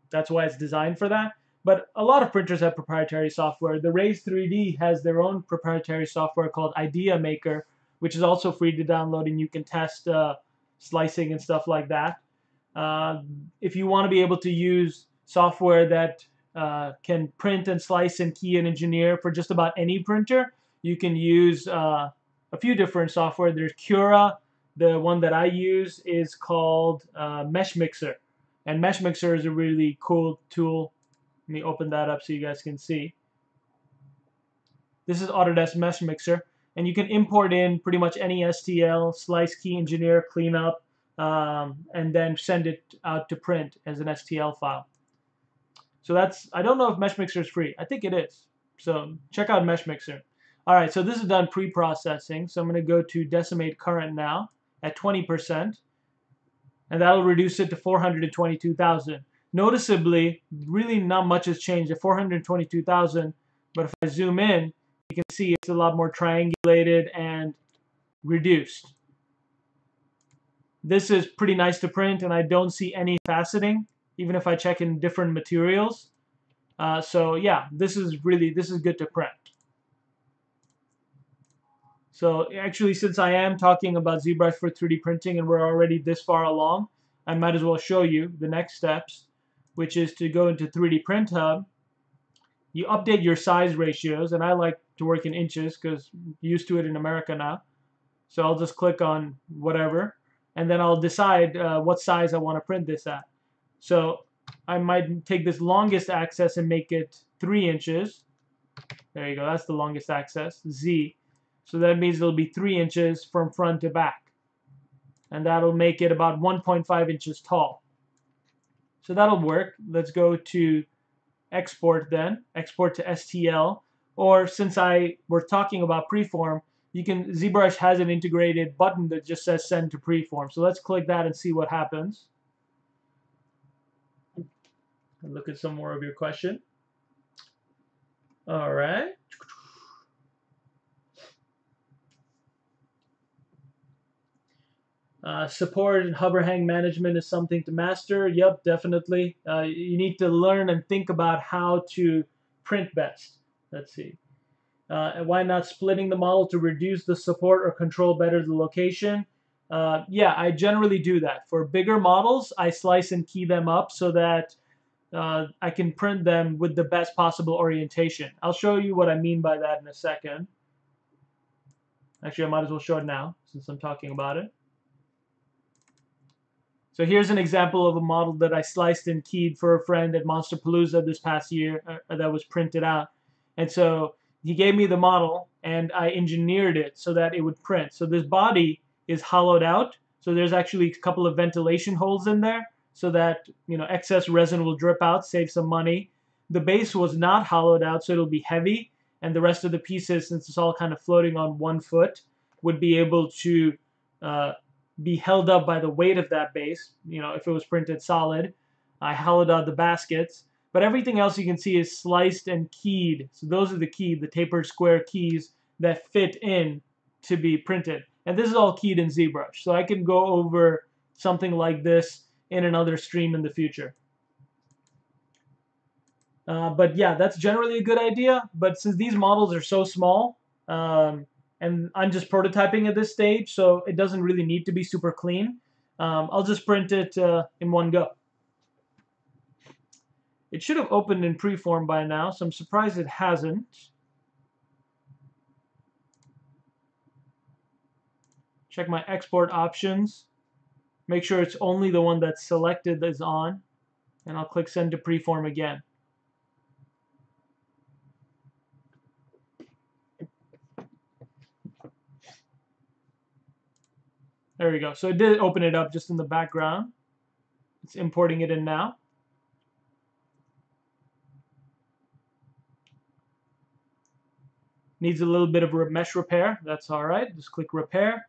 that's why it's designed for that. But a lot of printers have proprietary software. The Raise 3D has their own proprietary software called Idea Maker, which is also free to download, and you can test slicing and stuff like that. If you want to be able to use software that can print and slice and key and engineer for just about any printer, you can use a few different software. There's Cura. The one that I use is called Mesh Mixer. And Mesh Mixer is a really cool tool. Let me open that up so you guys can see. This is Autodesk Mesh Mixer. And you can import in pretty much any STL, slice, key, engineer, clean up, and then send it out to print as an STL file. So that's, I don't know if Mesh Mixer is free. I think it is. So check out Mesh Mixer. All right, so this is done pre-processing. So I'm going to go to Decimate Current now at 20%. And that'll reduce it to 422,000. Noticeably, really not much has changed at 422,000. But if I zoom in, you can see it's a lot more triangulated and reduced. This is pretty nice to print, and I don't see any faceting, even if I check in different materials. So yeah, this is good to print. So actually, since I am talking about ZBrush for 3D printing and we're already this far along, I might as well show you the next steps, which is to go into 3D Print Hub. You update your size ratios, and I like to work in inches because I'm used to it in America now. So I'll just click on whatever, and then I'll decide what size I want to print this at. So I might take this longest axis and make it 3 inches. There you go, that's the longest axis, Z. So that means it'll be 3 inches from front to back. And that'll make it about 1.5 inches tall. So that'll work. Let's go to export then, export to STL. Or since we're talking about Preform, ZBrush has an integrated button that just says send to Preform. So let's click that and see what happens. And look at some more of your question. All right. Support and hover hang management is something to master. Yep, definitely. You need to learn and think about how to print best. Let's see. And why not splitting the model to reduce the support or control better the location? Yeah, I generally do that. For bigger models, I slice and key them up so that I can print them with the best possible orientation. I'll show you what I mean by that in a second. Actually, I might as well show it now since I'm talking about it. So here's an example of a model that I sliced and keyed for a friend at Monsterpalooza this past year that was printed out. And so he gave me the model and I engineered it so that it would print. So this body is hollowed out, So there's actually a couple of ventilation holes in there so that excess resin will drip out, save some money. The base was not hollowed out, so it'll be heavy, and the rest of the pieces, since it's all kind of floating on one foot, would be able to uh, be held up by the weight of that base. If it was printed solid. I hollowed out the baskets, but everything else you can see is sliced and keyed. So those are the tapered square keys that fit in to be printed. And this is all keyed in ZBrush. So I can go over something like this in another stream in the future. But yeah, that's generally a good idea. But since these models are so small, and I'm just prototyping at this stage, so it doesn't really need to be super clean, I'll just print it in one go. It should have opened in Preform by now, so I'm surprised it hasn't. Check my export options. Make sure it's only the one that's selected is on. And I'll click Send to Preform again. There we go. So it did open it up just in the background. It's importing it in now. Needs a little bit of mesh repair. That's all right. Just click Repair.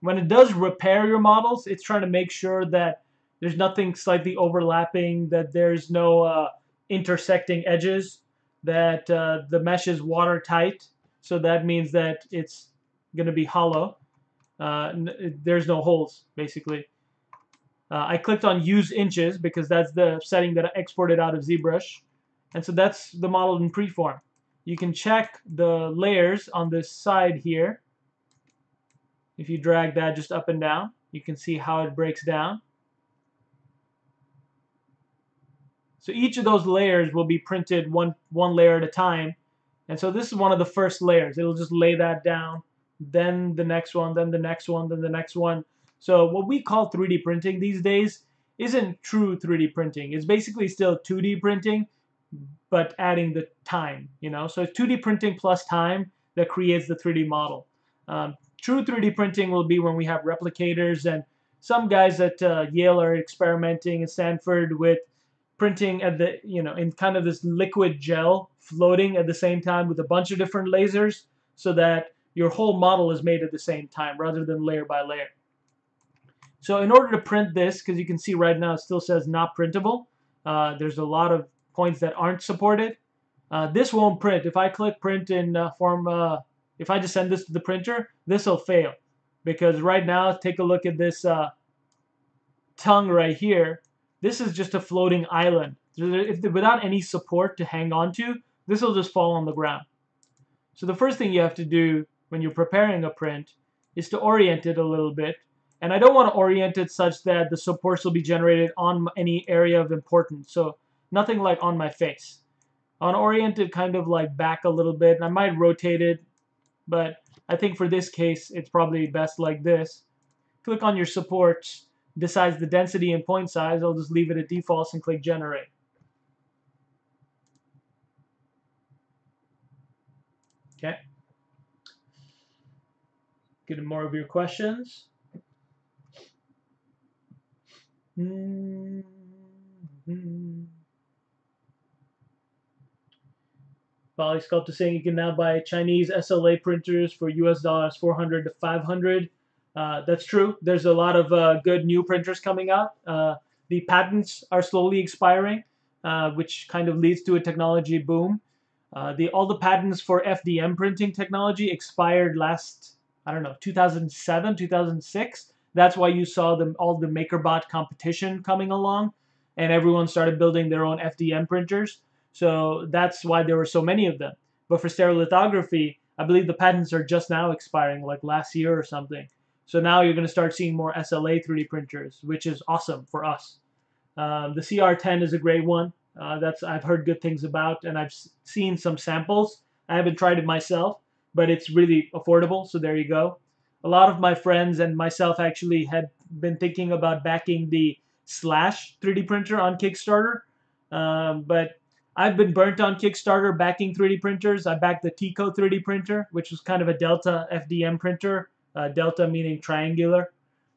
When it does repair your models, it's trying to make sure that there's nothing slightly overlapping, that there's no intersecting edges, that the mesh is watertight. So that means that it's going to be hollow. There's no holes, basically. I clicked on Use Inches because that's the setting that I exported out of ZBrush. And so that's the model in Preform. You can check the layers on this side here. If you drag that just up and down, you can see how it breaks down. So each of those layers will be printed one layer at a time. And so this is one of the first layers. It'll just lay that down, then the next one, then the next one, then the next one. So what we call 3D printing these days isn't true 3D printing. It's basically still 2D printing, but adding the time, So it's 2D printing plus time that creates the 3D model. True 3D printing will be when we have replicators, and some guys at Yale are experimenting, at Stanford, with printing at the, in kind of this liquid gel floating at the same time with a bunch of different lasers, so that your whole model is made at the same time rather than layer by layer. So in order to print this, because you can see right now it still says not printable, there's a lot of points that aren't supported. This won't print. If I click print in if I just send this to the printer, this will fail. Because right now, take a look at this tongue right here. This is just a floating island. Without any support to hang on to, this will just fall on the ground. So the first thing you have to do when you're preparing a print is to orient it a little bit. And I don't want to orient it such that the supports will be generated on any area of importance. So nothing like on my face. I want to orient it kind of like back a little bit. And I might rotate it, but I think for this case, it's probably best like this. Click on your supports, decides the density and point size. I'll just leave it at defaults and click Generate. Okay. Get to more of your questions. Polysculpt is saying you can now buy Chinese SLA printers for US dollars 400 to 500. That's true. There's a lot of good new printers coming out. The patents are slowly expiring, which kind of leads to a technology boom. All the patents for FDM printing technology expired last, I don't know, 2007, 2006. That's why you saw all the MakerBot competition coming along, and everyone started building their own FDM printers. So that's why there were so many of them. But for stereolithography, I believe the patents are just now expiring, like last year or something. So now you're going to start seeing more SLA 3D printers, which is awesome for us. The CR10 is a great one. I've heard good things about, and I've seen some samples. I haven't tried it myself, but it's really affordable, so there you go. A lot of my friends and myself actually had been thinking about backing the Slash 3D printer on Kickstarter, but I've been burnt on Kickstarter backing 3D printers. I backed the Tico 3D printer, which was kind of a Delta FDM printer. Delta meaning triangular.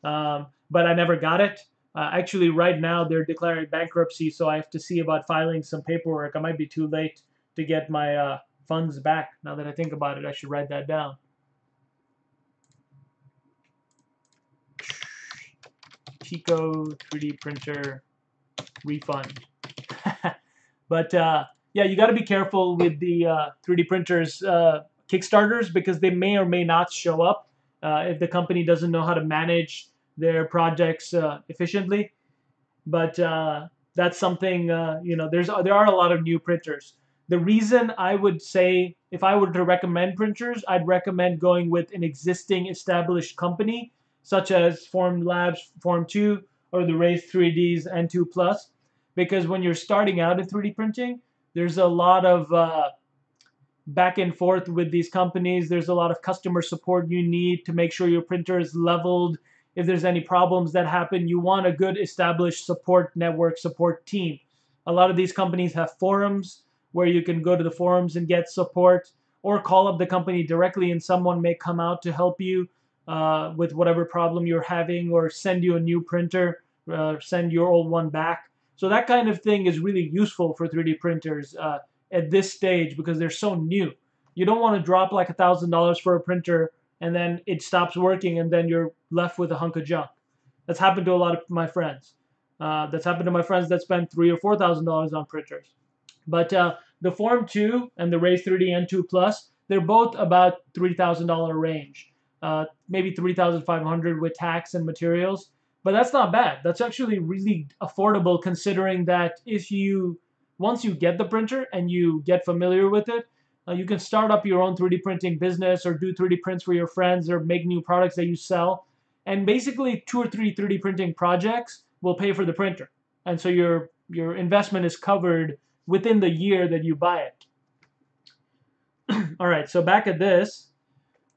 but I never got it. Actually, right now they're declaring bankruptcy, so I have to see about filing some paperwork. I might be too late to get my funds back. Now that I think about it, I should write that down. Pico 3D printer refund. But yeah, you got to be careful with the 3D printers Kickstarters, because they may or may not show up if the company doesn't know how to manage their projects efficiently. But that's something, there are a lot of new printers. The reason I would say, if I were to recommend printers, I'd recommend going with an existing established company, such as Form Labs Form 2 or the Raise 3Ds N2 Plus, because when you're starting out in 3D printing, there's a lot of back and forth with these companies. There's a lot of customer support you need to make sure your printer is leveled. If there's any problems that happen, you want a good established support network, support team. A lot of these companies have forums where you can go to the forums and get support, or call up the company directly and someone may come out to help you with whatever problem you're having, or send you a new printer, send your old one back. So that kind of thing is really useful for 3D printers at this stage, because they're so new. You don't want to drop like $1,000 for a printer and then it stops working and then you're left with a hunk of junk. That's happened to a lot of my friends. That's happened to my friends that spend $3,000 or $4,000 on printers. But the Form 2 and the Raise 3D N2 Plus, they're both about $3,000 range. Maybe $3,500 with tax and materials. But that's not bad. That's actually really affordable, considering that once you get the printer and you get familiar with it, you can start up your own 3D printing business, or do 3D prints for your friends, or make new products that you sell. And basically 2 or 3 3D printing projects will pay for the printer. And so your investment is covered within the year that you buy it. All right, so back at this.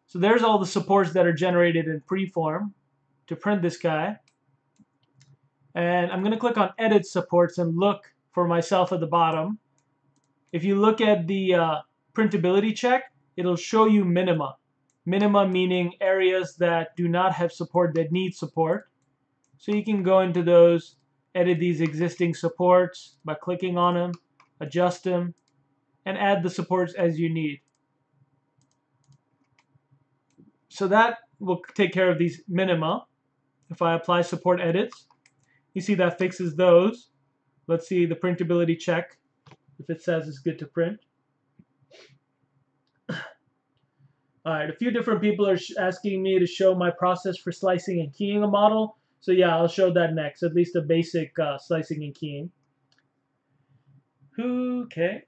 So there's all the supports that are generated in Preform to print this guy. And I'm going to click on Edit Supports and look for myself at the bottom. If you look at the printability check, it'll show you minima. Minima meaning areas that do not have support, that need support. So you can go into those, edit these existing supports by clicking on them, adjust them, and add the supports as you need. So that will take care of these minima. If I apply support edits, you see that fixes those. Let's see the printability check, if it says it's good to print. All right, a few different people are asking me to show my process for slicing and keying a model. So yeah, I'll show that next, at least a basic slicing and keying. Okay.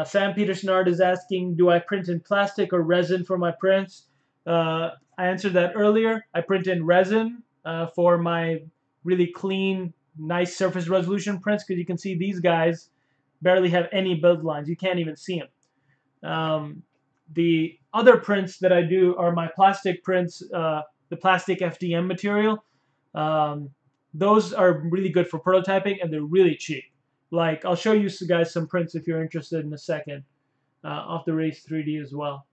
Sam Petersnard is asking, do I print in plastic or resin for my prints? I answered that earlier. I print in resin for my really clean, nice surface resolution prints, because you can see these guys barely have any build lines. You can't even see them. The other prints that I do are my plastic prints, the plastic FDM material. Those are really good for prototyping, and they're really cheap. Like, I'll show you guys some prints if you're interested in a second, off the Raise 3D as well.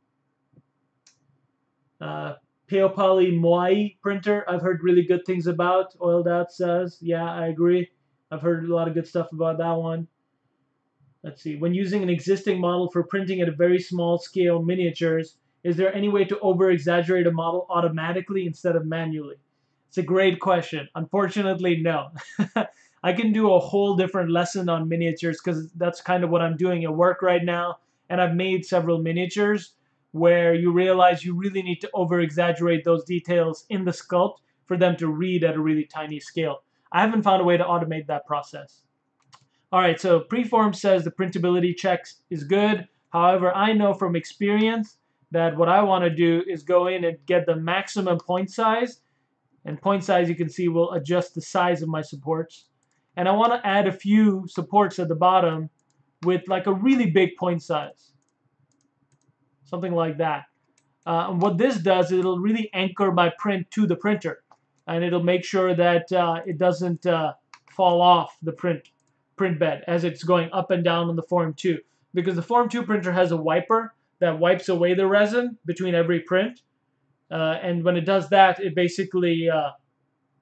Paopali Moai printer, I've heard really good things about. Oiled Out says, yeah, I agree. I've heard a lot of good stuff about that one. Let's see. When using an existing model for printing at a very small scale miniatures, is there any way to over-exaggerate a model automatically instead of manually? It's a great question. Unfortunately, no. I can do a whole different lesson on miniatures, because that's kind of what I'm doing at work right now. And I've made several miniatures where you realize you really need to over-exaggerate those details in the sculpt for them to read at a really tiny scale. I haven't found a way to automate that process. All right, so Preform says the printability checks is good. However, I know from experience that what I want to do is go in and get the maximum point size. And point size, you can see, will adjust the size of my supports. And I want to add a few supports at the bottom with like a really big point size. Something like that. And what this does, it'll really anchor my print to the printer. And it'll make sure that it doesn't fall off the print bed as it's going up and down on the Form 2. Because the Form 2 printer has a wiper that wipes away the resin between every print. And when it does that, it basically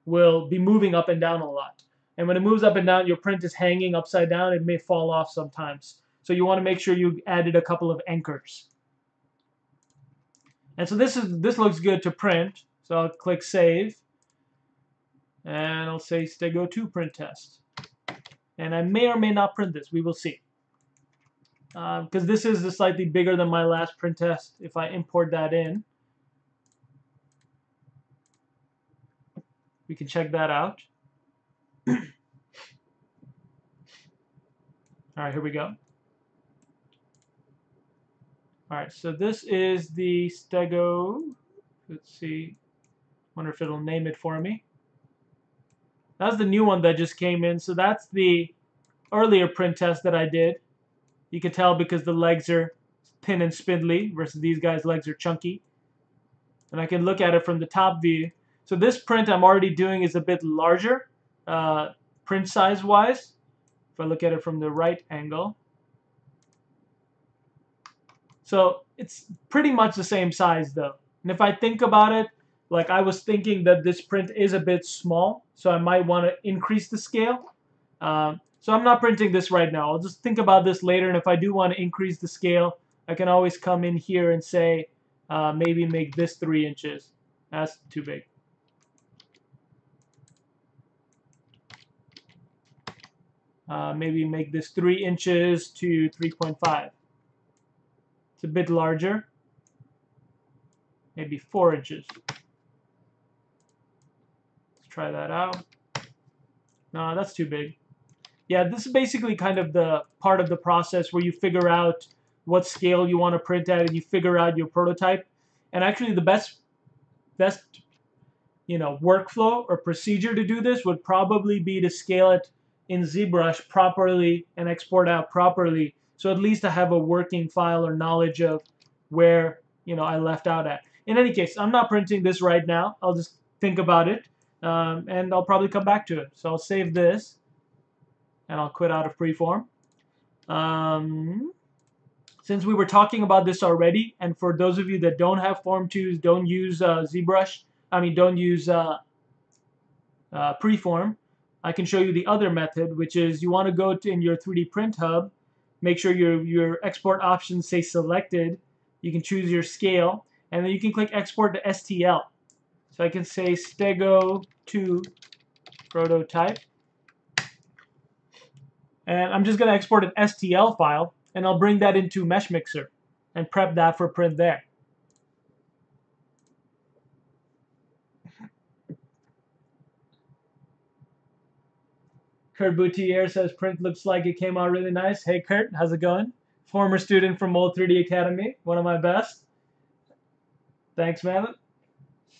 will be moving up and down a lot. And when it moves up and down, your print is hanging upside down. It may fall off sometimes. So you want to make sure you added a couple of anchors. And so this looks good to print. So I'll click Save. And I'll say Stego 2 print test. And I may or may not print this. We will see. Because this is slightly bigger than my last print test. If I import that in, we can check that out. All right, here we go. All right, so this is the Stego. Let's see. Wonder if it'll name it for me. That's the new one that just came in. So that's the earlier print test that I did. You can tell because the legs are thin and spindly versus these guys' legs are chunky. And I can look at it from the top view. So this print I'm already doing is a bit larger, print size wise. If I look at it from the right angle. So it's pretty much the same size though. And if I think about it, like I was thinking that this print is a bit small, so I might want to increase the scale. So I'm not printing this right now. I'll just think about this later, and if I do want to increase the scale, I can always come in here and say, maybe make this 3 inches. That's too big. Maybe make this 3 inches to 3.5. It's a bit larger. Maybe 4 inches. Let's try that out. No, that's too big. Yeah, this is basically kind of the part of the process where you figure out what scale you want to print at and you figure out your prototype. And actually the best workflow or procedure to do this would probably be to scale it in ZBrush properly and export out properly. So at least I have a working file or knowledge of where I left out at. In any case, I'm not printing this right now. I'll just think about it, and I'll probably come back to it. So I'll save this, and I'll quit out of Preform. Since we were talking about this already, and for those of you that don't have Form 2s, don't use ZBrush, don't use Preform, I can show you the other method, which is you want to go in your 3D Print Hub, make sure your export options say selected. You can choose your scale, and then you can click Export to STL. So I can say Stego 2 prototype. And I'm just going to export an STL file, and I'll bring that into Mesh Mixer and prep that for print there. Kurt Boutier says print looks like it came out really nice. Hey Kurt, how's it going? Former student from Old 3D Academy, one of my best. Thanks, man. Let's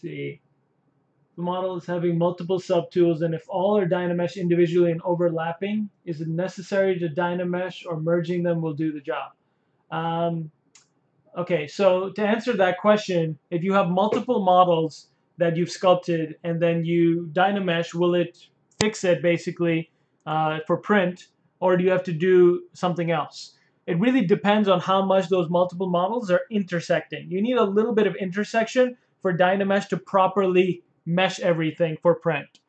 see. The model is having multiple subtools, and if all are Dynamesh individually and overlapping, is it necessary to Dynamesh or merging them will do the job? Okay, so to answer that question, if you have multiple models that you've sculpted and then you Dynamesh, will it fix it basically for print, or do you have to do something else? It really depends on how much those multiple models are intersecting. You need a little bit of intersection for Dynamesh to properly mesh everything for print.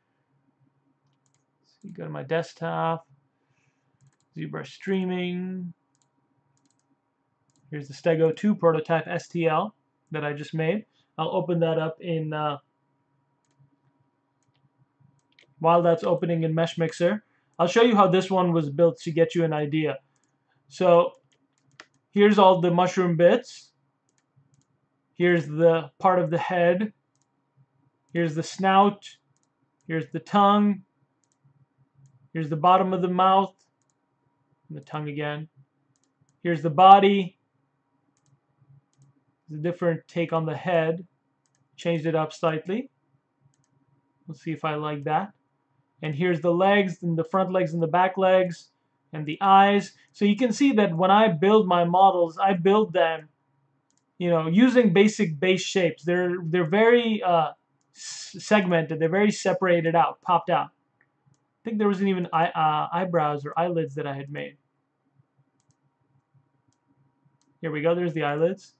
So you go to my desktop, ZBrush streaming. Here's the Stego 2 prototype STL that I just made. I'll open that up in, while that's opening in Mesh Mixer, I'll show you how this one was built to get you an idea. So here's all the mushroom bits. Here's the part of the head. Here's the snout. Here's the tongue. Here's the bottom of the mouth. And the tongue again. Here's the body. It's a different take on the head. Changed it up slightly. Let's see if I like that. And here's the legs, and the front legs and the back legs, and the eyes. So you can see that when I build my models, I build them, using basic base shapes. They're very segmented. They're very separated out, popped out. I think there wasn't even eyebrows or eyelids that I had made. Here we go, there's the eyelids.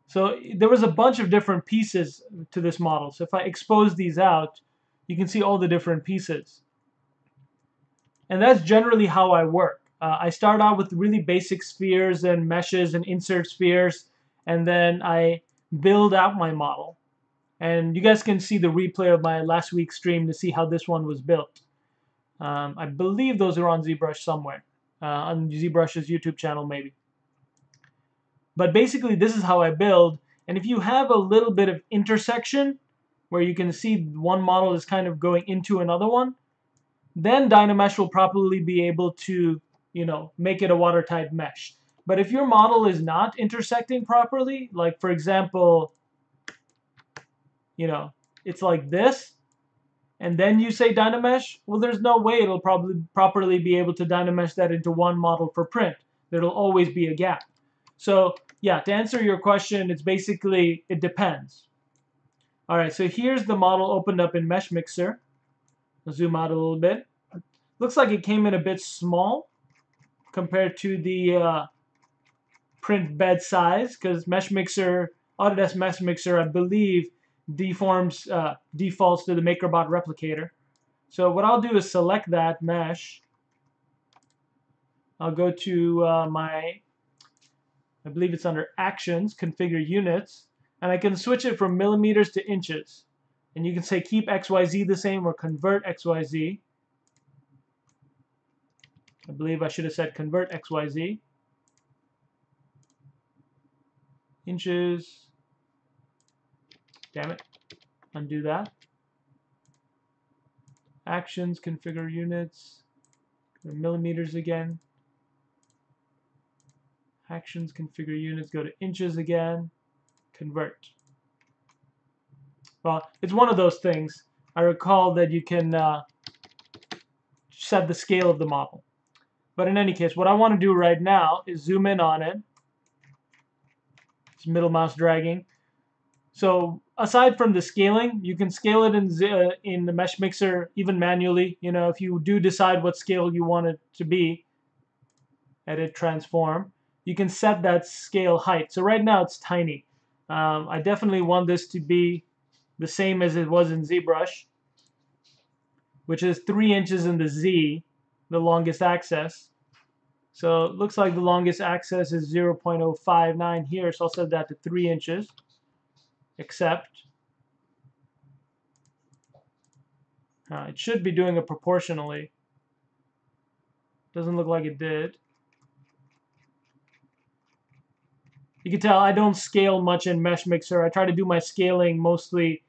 So there was a bunch of different pieces to this model. So if I expose these out, you can see all the different pieces. And that's generally how I work. I start out with really basic spheres and meshes and insert spheres, and then I build out my model. And you guys can see the replay of my last week's stream to see how this one was built. I believe those are on ZBrush somewhere, on ZBrush's YouTube channel maybe. But basically this is how I build, and if you have a little bit of intersection where you can see one model is kind of going into another one, then Dynamesh will probably be able to, make it a watertight mesh. But if your model is not intersecting properly, like for example, it's like this, and then you say Dynamesh, well, there's no way it'll probably properly be able to Dynamesh that into one model for print. There'll always be a gap. So yeah, to answer your question, it's basically, it depends. All right, so here's the model opened up in Mesh Mixer. I'll zoom out a little bit. Looks like it came in a bit small compared to the print bed size, because Mesh Mixer, Autodesk Mesh Mixer, I believe, defaults to the MakerBot replicator. So what I'll do is select that mesh. I'll go to I believe it's under Actions, Configure Units, and I can switch it from millimeters to inches. And you can say keep XYZ the same or convert XYZ. I believe I should have said convert XYZ. Inches. Damn it. Undo that. Actions, configure units. Millimeters again. Actions, configure units. Go to inches again. Convert. Well, it's one of those things. I recall that you can set the scale of the model. But in any case, what I want to do right now is zoom in on it. It's middle mouse dragging. So aside from the scaling, you can scale it in the Mesh Mixer even manually. If you do decide what scale you want it to be, edit, transform, you can set that scale height. So right now it's tiny. I definitely want this to be the same as it was in ZBrush, which is 3 inches in the Z, the longest axis. So it looks like the longest axis is 0.059 here, so I'll set that to 3 inches. Accept. It should be doing it proportionally. Doesn't look like it did. You can tell I don't scale much in Mesh Mixer. I try to do my scaling mostly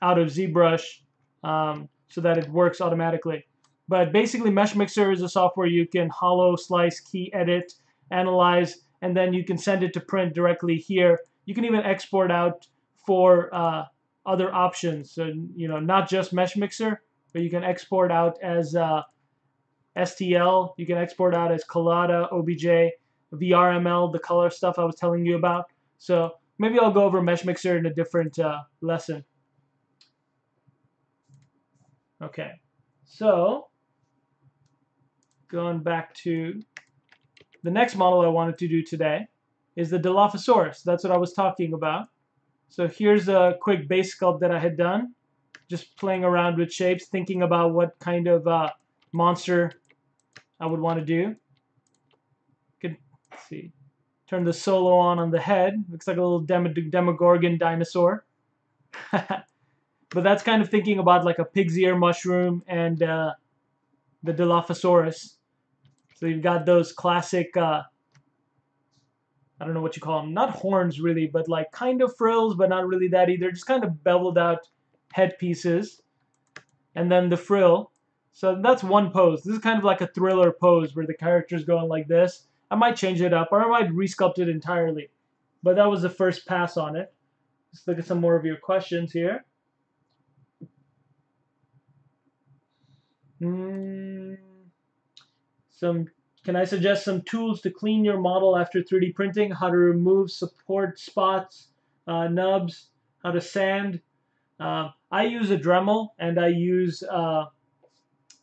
out of ZBrush so that it works automatically. But basically, Mesh Mixer is a software you can hollow, slice, key, edit, analyze, and then you can send it to print directly here. You can even export out for other options. So, not just Mesh Mixer, but you can export out as STL. You can export out as Collada, OBJ, VRML, the color stuff I was telling you about. So maybe I'll go over Mesh Mixer in a different lesson. Okay, so going back to the next model I wanted to do today is the Dilophosaurus. That's what I was talking about. So here's a quick base sculpt that I had done, just playing around with shapes, thinking about what kind of monster I would want to do. Let's see, turn the solo on the head. Looks like a little Demogorgon dinosaur. But that's kind of thinking about like a pig's ear mushroom and the Dilophosaurus. So you've got those classic, I don't know what you call them, not horns really, but like kind of frills, but not really that either. Just kind of beveled out headpieces. And then the frill. So that's one pose. This is kind of like a thriller pose where the character's going like this. I might change it up, or I might resculpt it entirely. But that was the first pass on it. Let's look at some more of your questions here. Can I suggest some tools to clean your model after 3D printing? How to remove support spots, nubs, how to sand. I use a Dremel, and I use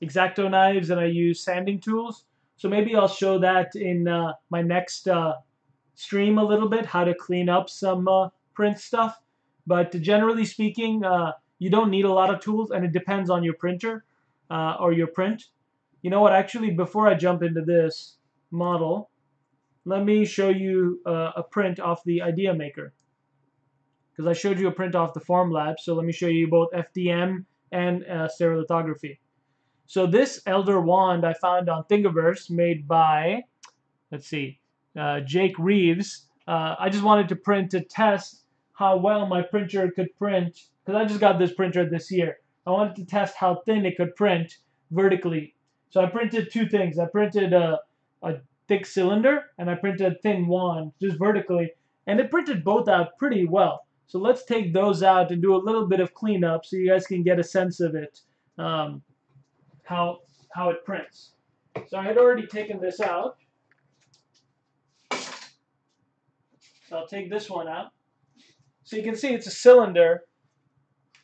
X-Acto knives, and I use sanding tools. So maybe I'll show that in my next stream a little bit, how to clean up some print stuff. But generally speaking, you don't need a lot of tools, and it depends on your printer or your print. You know what? Actually, before I jump into this model, let me show you a print off the Idea Maker. Because I showed you a print off the Formlabs, so let me show you both FDM and stereolithography. So this Elder Wand I found on Thingiverse, made by, let's see, Jake Reeves. I just wanted to print to test how well my printer could print, because I just got this printer this year. I wanted to test how thin it could print vertically. So I printed two things. I printed a thick cylinder, and I printed a thin wand, just vertically, and it printed both out pretty well. So let's take those out and do a little bit of cleanup so you guys can get a sense of it, how it prints. So I had already taken this out. So I'll take this one out. So you can see it's a cylinder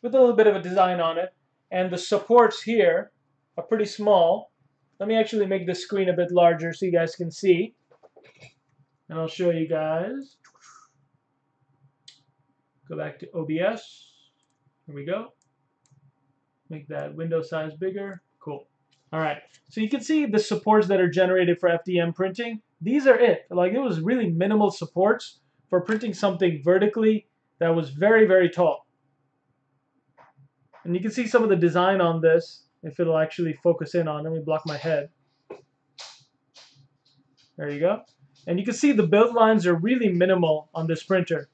with a little bit of a design on it, and the supports here are pretty small. Let me actually make the screen a bit larger so you guys can see, and I'll show you guys. Go back to OBS. Here we go. Make that window size bigger. Cool. All right. So you can see the supports that are generated for FDM printing. These are it. Like, it was really minimal supports for printing something vertically that was very, very tall. And you can see some of the design on this, if it'll actually focus in on. Let me block my head. There you go. And you can see the build lines are really minimal on this printer.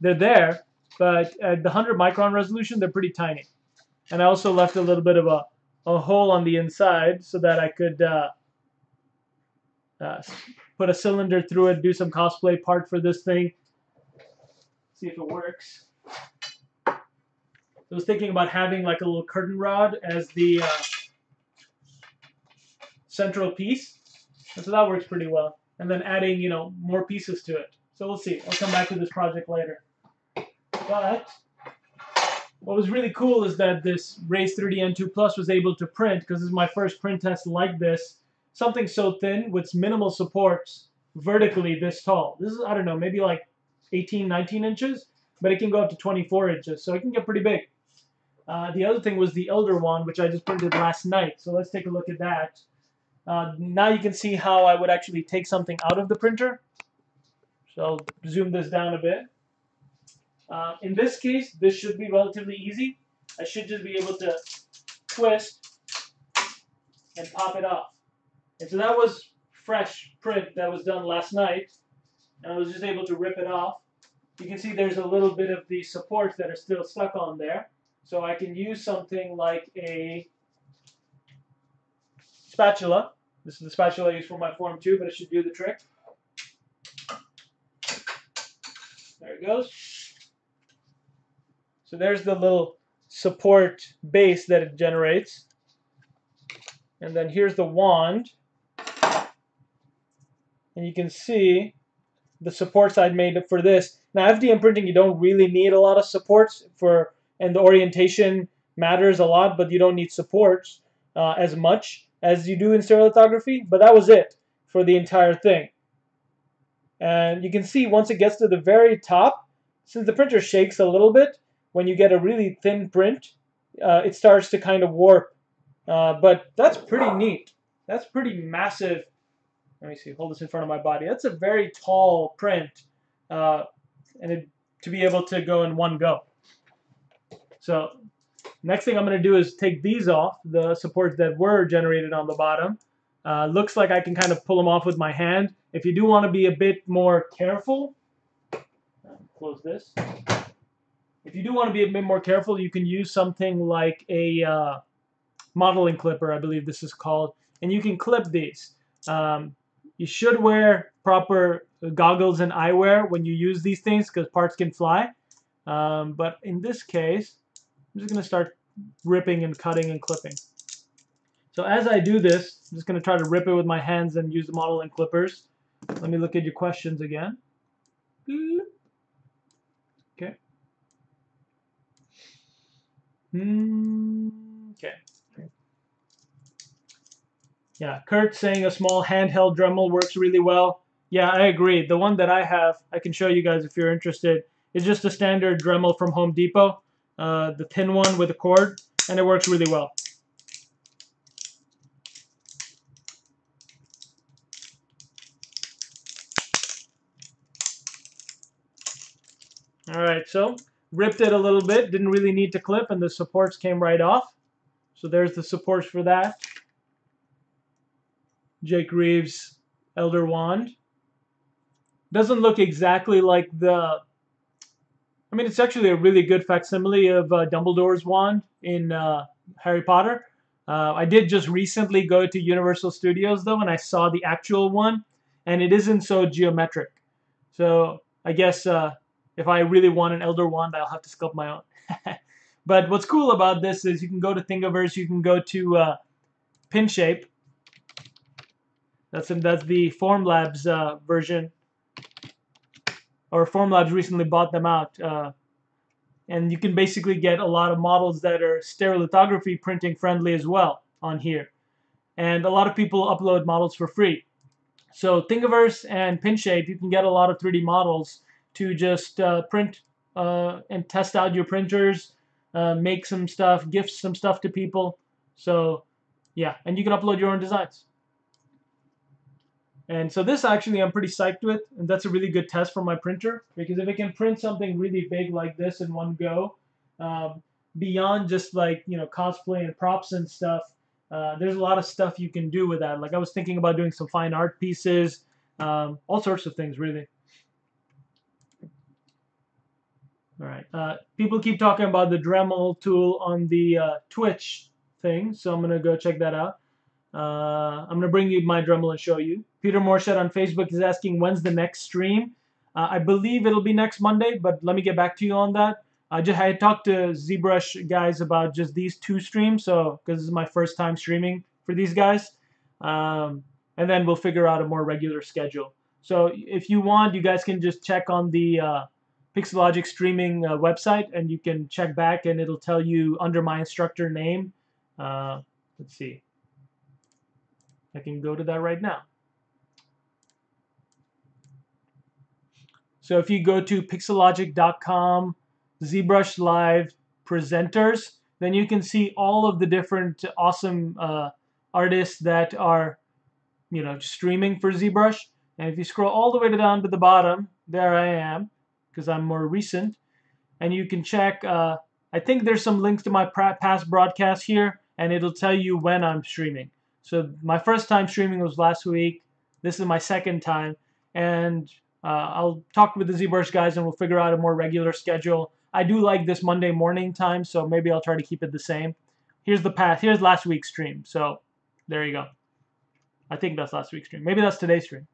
They're there, but at the 100 micron resolution, they're pretty tiny. And I also left a little bit of a hole on the inside so that I could put a cylinder through it, do some cosplay part for this thing. See if it works. So I was thinking about having like a little curtain rod as the central piece. And so that works pretty well. And then adding, more pieces to it. So we'll see. I'll come back to this project later. But what was really cool is that this Raise 30N2 Plus was able to print, because this is my first print test like this, something so thin with minimal supports vertically this tall. This is, I don't know, maybe like 18, 19 inches, but it can go up to 24 inches, so it can get pretty big. The other thing was the Elder Wand, which I just printed last night, so let's take a look at that. Now you can see how I would actually take something out of the printer. So I'll zoom this down a bit. In this case, this should be relatively easy. I should just be able to twist and pop it off. And so that was fresh print that was done last night, and I was just able to rip it off. You can see there's a little bit of the supports that are still stuck on there. So I can use something like a spatula. This is the spatula I use for my form too, but it should do the trick. There it goes. So there's the little support base that it generates. And then here's the wand. And you can see the supports I'd made for this. Now, FDM printing, you don't really need a lot of supports and the orientation matters a lot, but you don't need supports as much as you do in stereolithography. But that was it for the entire thing. And you can see once it gets to the very top, since the printer shakes a little bit, when you get a really thin print, it starts to kind of warp. But that's pretty neat. That's pretty massive. Let me see, hold this in front of my body. That's a very tall print, and to be able to go in one go. So next thing I'm going to do is take these off, the supports that were generated on the bottom. Looks like I can kind of pull them off with my hand. If you do want to be a bit more careful, close this. If you do want to be a bit more careful, you can use something like a modeling clipper, I believe this is called, and you can clip these. You should wear proper goggles and eyewear when you use these things because parts can fly. But in this case, I'm just going to start ripping and cutting and clipping. So as I do this, I'm just going to try to rip it with my hands and use the modeling clippers. Let me look at your questions again. Okay. Okay. Yeah, Kurt saying a small handheld Dremel works really well. Yeah, I agree. The one that I have, I can show you guys if you're interested, is just a standard Dremel from Home Depot, the thin one with a cord, and it works really well. All right, so ripped it a little bit, didn't really need to clip, and the supports came right off. So there's the supports for that. Jake Reeves Elder Wand. Doesn't look exactly like the... I mean, it's actually a really good facsimile of Dumbledore's wand in Harry Potter. I did just recently go to Universal Studios, though, and I saw the actual one, and it isn't so geometric. So I guess if I really want an Elder Wand, I'll have to sculpt my own. But what's cool about this is you can go to Thingiverse, you can go to PinShape. That's the Formlabs version, or Formlabs recently bought them out. And you can basically get a lot of models that are stereolithography printing friendly as well on here. And a lot of people upload models for free. So Thingiverse and PinShape, you can get a lot of 3D models to just print and test out your printers, make some stuff, gift some stuff to people. So yeah, and you can upload your own designs. And so this actually I'm pretty psyched with, and that's a really good test for my printer, because if it can print something really big like this in one go, beyond just like, you know, cosplay and props and stuff, there's a lot of stuff you can do with that. Like I was thinking about doing some fine art pieces, all sorts of things really. All right, people keep talking about the Dremel tool on the Twitch thing, so I'm gonna go check that out. I'm going to bring you my Dremel and show you. Peter Morshed on Facebook is asking when's the next stream. I believe it'll be next Monday, but let me get back to you on that. I had talked to ZBrush guys about just these 2 streams, so because this is my first time streaming for these guys, and then we'll figure out a more regular schedule. So if you want, you guys can just check on the Pixelogic streaming website, and you can check back, and it'll tell you under my instructor name. Let's see. I can go to that right now. So if you go to pixelogic.com, ZBrush Live presenters, then you can see all of the different awesome artists that are, you know, streaming for ZBrush. And if you scroll all the way down to the bottom, there I am, because I'm more recent. And you can check, I think there's some links to my past broadcasts here, and it'll tell you when I'm streaming. So my first time streaming was last week. This is my second time. And I'll talk with the ZBrush guys and we'll figure out a more regular schedule. I do like this Monday morning time, so maybe I'll try to keep it the same. Here's here's last week's stream. So there you go. I think that's last week's stream. Maybe that's today's stream.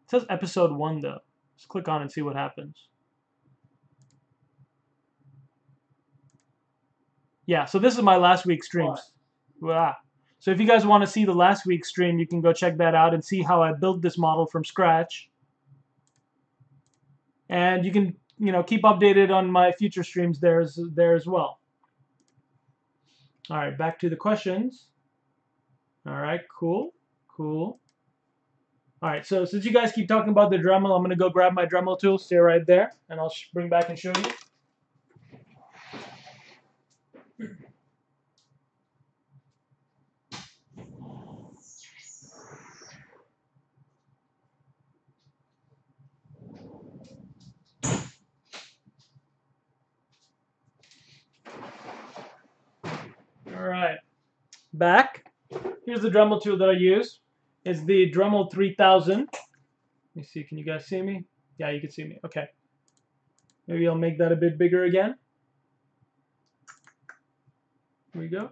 It says episode 1 though. Let's click on and see what happens. Yeah, so this is my last week's streams. Wow. So if you guys want to see the last week's stream, you can go check that out and see how I built this model from scratch. And you can, you know, keep updated on my future streams there as well. All right, back to the questions. All right, cool. All right, so since you guys keep talking about the Dremel, I'm going to go grab my Dremel tool, stay right there, and I'll bring back and show you. All right, back. Here's the Dremel tool that I use. It's the Dremel 3000. Let me see, can you guys see me? Yeah, you can see me. Okay. Maybe I'll make that a bit bigger again. Here we go.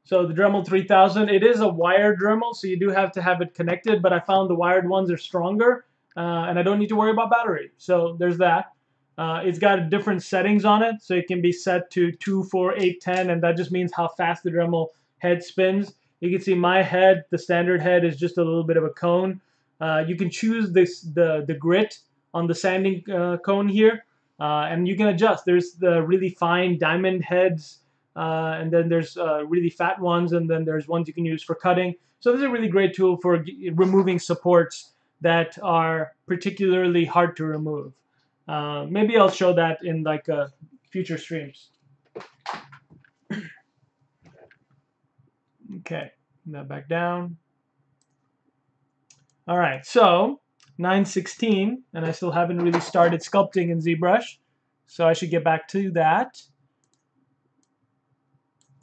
So the Dremel 3000, it is a wired Dremel, so you do have to have it connected, but I found the wired ones are stronger, and I don't need to worry about battery. So there's that. It's got different settings on it, so it can be set to 2, 4, 8, 10, and that just means how fast the Dremel head spins. You can see my head, the standard head, is just a little bit of a cone. You can choose the grit on the sanding cone here, and you can adjust. There's the really fine diamond heads, and then there's really fat ones, and then there's ones you can use for cutting. So this is a really great tool for removing supports that are particularly hard to remove. Maybe I'll show that in like future streams. Okay, now back down. All right, so 9:16, and I still haven't really started sculpting in ZBrush, so I should get back to that.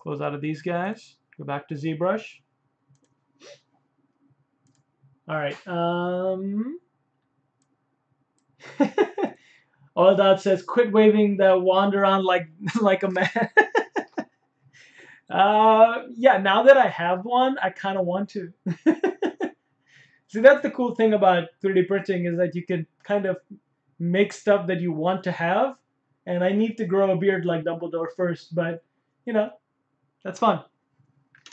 Close out of these guys, go back to ZBrush. All right. All that says, quit waving the wand around like like a man. Yeah, now that I have one, I kind of want to. See, that's the cool thing about 3D printing is that you can kind of make stuff that you want to have. And I need to grow a beard like Dumbledore first, but you know, that's fun.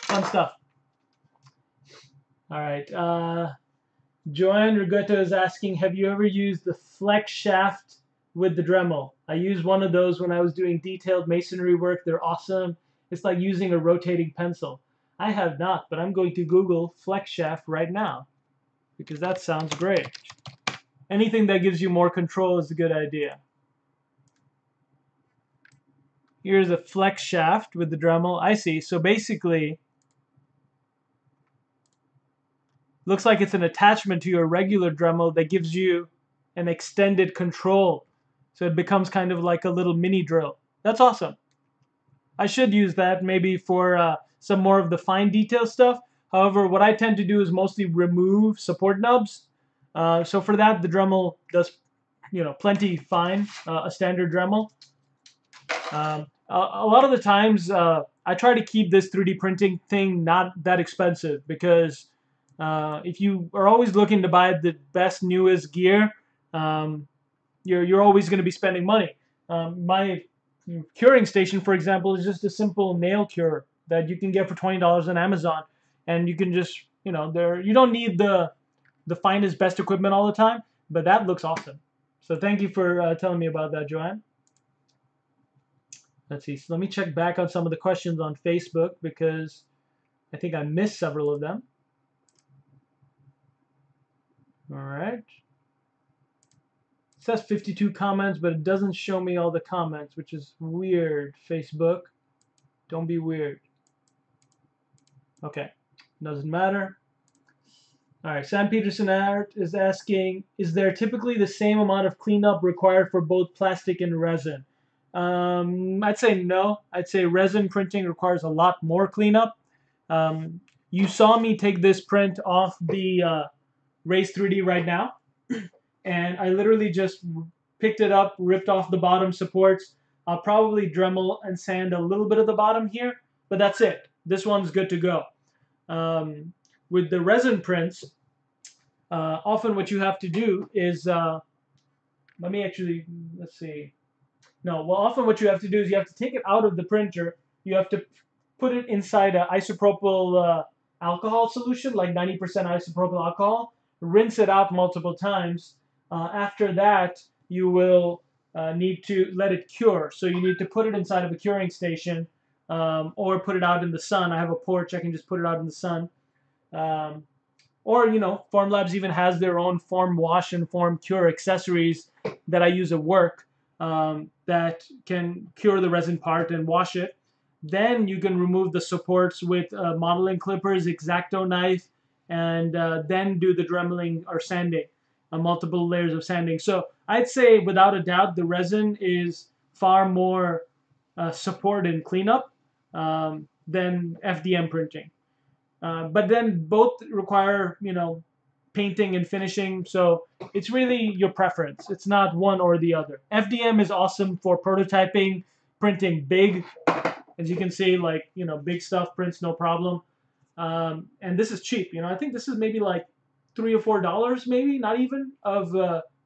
Fun stuff. All right. Joanne Rigoto is asking, have you ever used the flex shaft with the Dremel? I used one of those when I was doing detailed masonry work. They're awesome. It's like using a rotating pencil. I have not, but I'm going to Google flex shaft right now because that sounds great. Anything that gives you more control is a good idea. Here's a flex shaft with the Dremel. I see. So basically, looks like it's an attachment to your regular Dremel that gives you an extended control. So it becomes kind of like a little mini drill. That's awesome. I should use that maybe for some more of the fine detail stuff. However, what I tend to do is mostly remove support nubs. So for that, the Dremel does, plenty fine, a standard Dremel. A lot of the times, I try to keep this 3D printing thing not that expensive because if you are always looking to buy the best, newest gear, you're always going to be spending money. My curing station, for example, is just a simple nail cure that you can get for $20 on Amazon, and you can just, you don't need the finest, best equipment all the time, but that looks awesome. So thank you for telling me about that, Joanne. Let's see. So let me check back on some of the questions on Facebook because I think I missed several of them. All right. It says 52 comments, but it doesn't show me all the comments, which is weird. Facebook, don't be weird. Okay, doesn't matter. All right, Sam Peterson Art is asking, is there typically the same amount of cleanup required for both plastic and resin? I'd say no. I'd say resin printing requires a lot more cleanup. You saw me take this print off the Raise 3D right now, and I literally just picked it up, ripped off the bottom supports. I'll probably Dremel and sand a little bit of the bottom here, but that's it. This one's good to go. With the resin prints, often what you have to do is, let's see. No, well, often what you have to do is you have to take it out of the printer. You have to put it inside an isopropyl alcohol solution, like 90% isopropyl alcohol, rinse it out multiple times. After that, you will need to let it cure. So you need to put it inside of a curing station or put it out in the sun. I have a porch. I can just put it out in the sun. Or, Formlabs even has their own form wash and form cure accessories that I use at work that can cure the resin part and wash it. Then you can remove the supports with modeling clippers, X-Acto knife, and then do the dremeling or sanding, multiple layers of sanding. So I'd say without a doubt the resin is far more support and cleanup than FDM printing. But then both require, painting and finishing. So it's really your preference. It's not one or the other. FDM is awesome for prototyping, printing big. As you can see, like, big stuff prints no problem. And this is cheap. I think this is maybe like $3 or $4, maybe, not even, of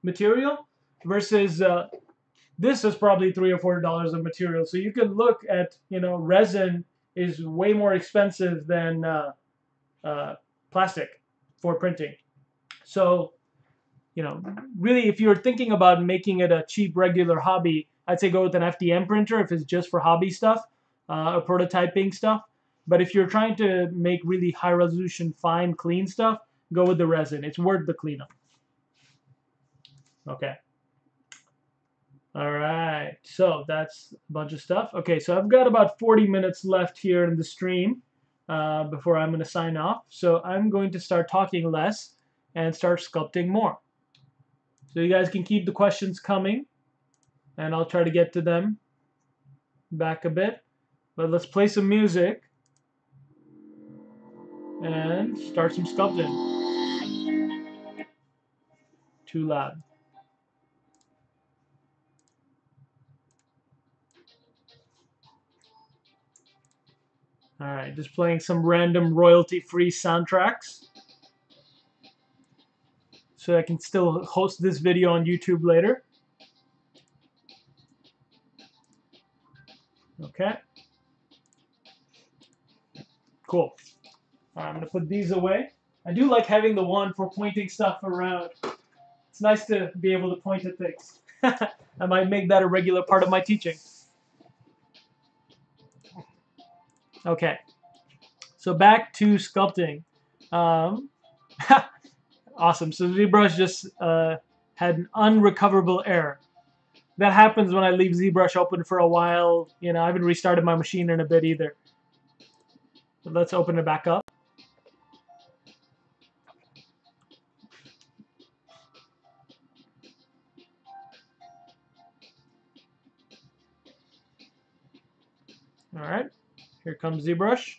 material, versus this is probably $3 or $4 of material. So you can look at, resin is way more expensive than plastic for printing. So, really, if you're thinking about making it a cheap, regular hobby, I'd say go with an FDM printer if it's just for hobby stuff or prototyping stuff. But if you're trying to make really high resolution, fine, clean stuff, go with the resin. It's worth the cleanup. Okay. All right. So that's a bunch of stuff. Okay, so I've got about 40 minutes left here in the stream before I'm going to sign off. So I'm going to start talking less and start sculpting more. So you guys can keep the questions coming, and I'll try to get to them back a bit. But let's play some music and start some sculpting. Too loud. All right, just playing some random royalty-free soundtracks so I can still host this video on YouTube later. Okay. Cool. All right, I'm going to put these away. I do like having the one for pointing stuff around. It's nice to be able to point at things. I might make that a regular part of my teaching. Okay. So back to sculpting. Awesome. So ZBrush just had an unrecoverable error. That happens when I leave ZBrush open for a while. You know, I haven't restarted my machine in a bit either. But let's open it back up. All right. Here comes ZBrush.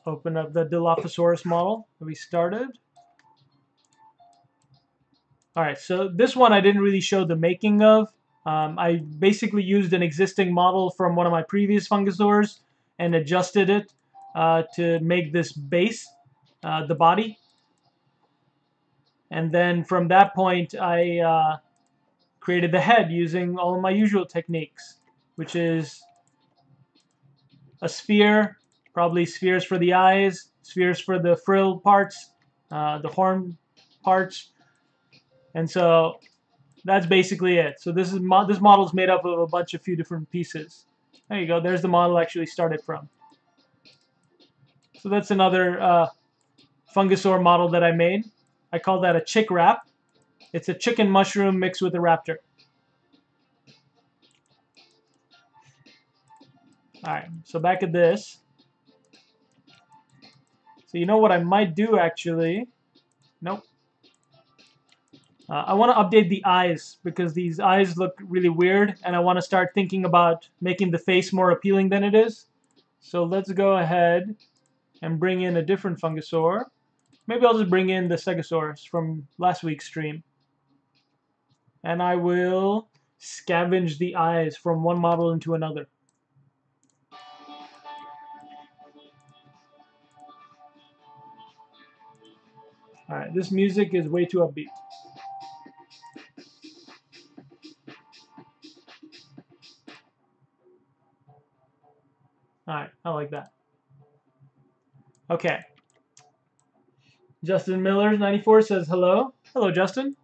Open up the Dilophosaurus model that we started. All right, so this one I didn't really show the making of. I basically used an existing model from one of my previous Fungusors and adjusted it to make this base, the body. And then from that point, I created the head using all of my usual techniques, which is a sphere, probably spheres for the eyes, spheres for the frill parts, the horn parts. And so that's basically it. So this model is made up of a few different pieces. There you go. There's the model I actually started from. So that's another Fungusor model that I made. I call that a chick wrap. It's a chicken mushroom mixed with a raptor. All right, so back at this. So you know what I might do actually? Nope. I want to update the eyes because these eyes look really weird and I want to start thinking about making the face more appealing than it is. So let's go ahead and bring in a different Fungusor. Maybe I'll just bring in the Stegosaurus from last week's stream. And I will scavenge the eyes from one model into another. Alright, this music is way too upbeat. Alright, I like that. Okay. Justin Miller 94 says hello. Hello, Justin.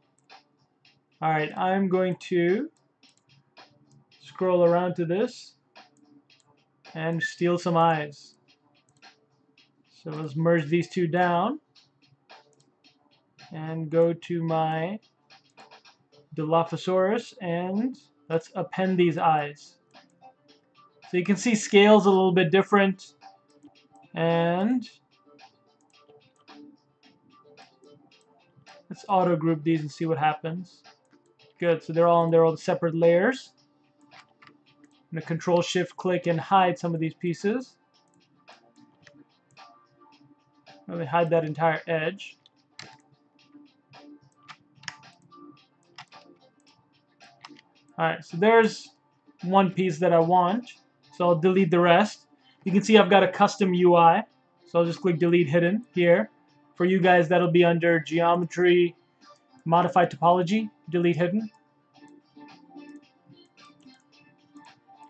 Alright, I'm going to scroll around to this and steal some eyes. So let's merge these two down and go to my Dilophosaurus and let's append these eyes. So you can see scale's a little bit different and let's auto group these and see what happens. Good, so they're all in their own separate layers. I'm going to Control Shift click and hide some of these pieces. Let me hide that entire edge. Alright, so there's one piece that I want. So I'll delete the rest. You can see I've got a custom UI. So I'll just click Delete Hidden here. For you guys, that'll be under Geometry, Modify Topology, Delete Hidden.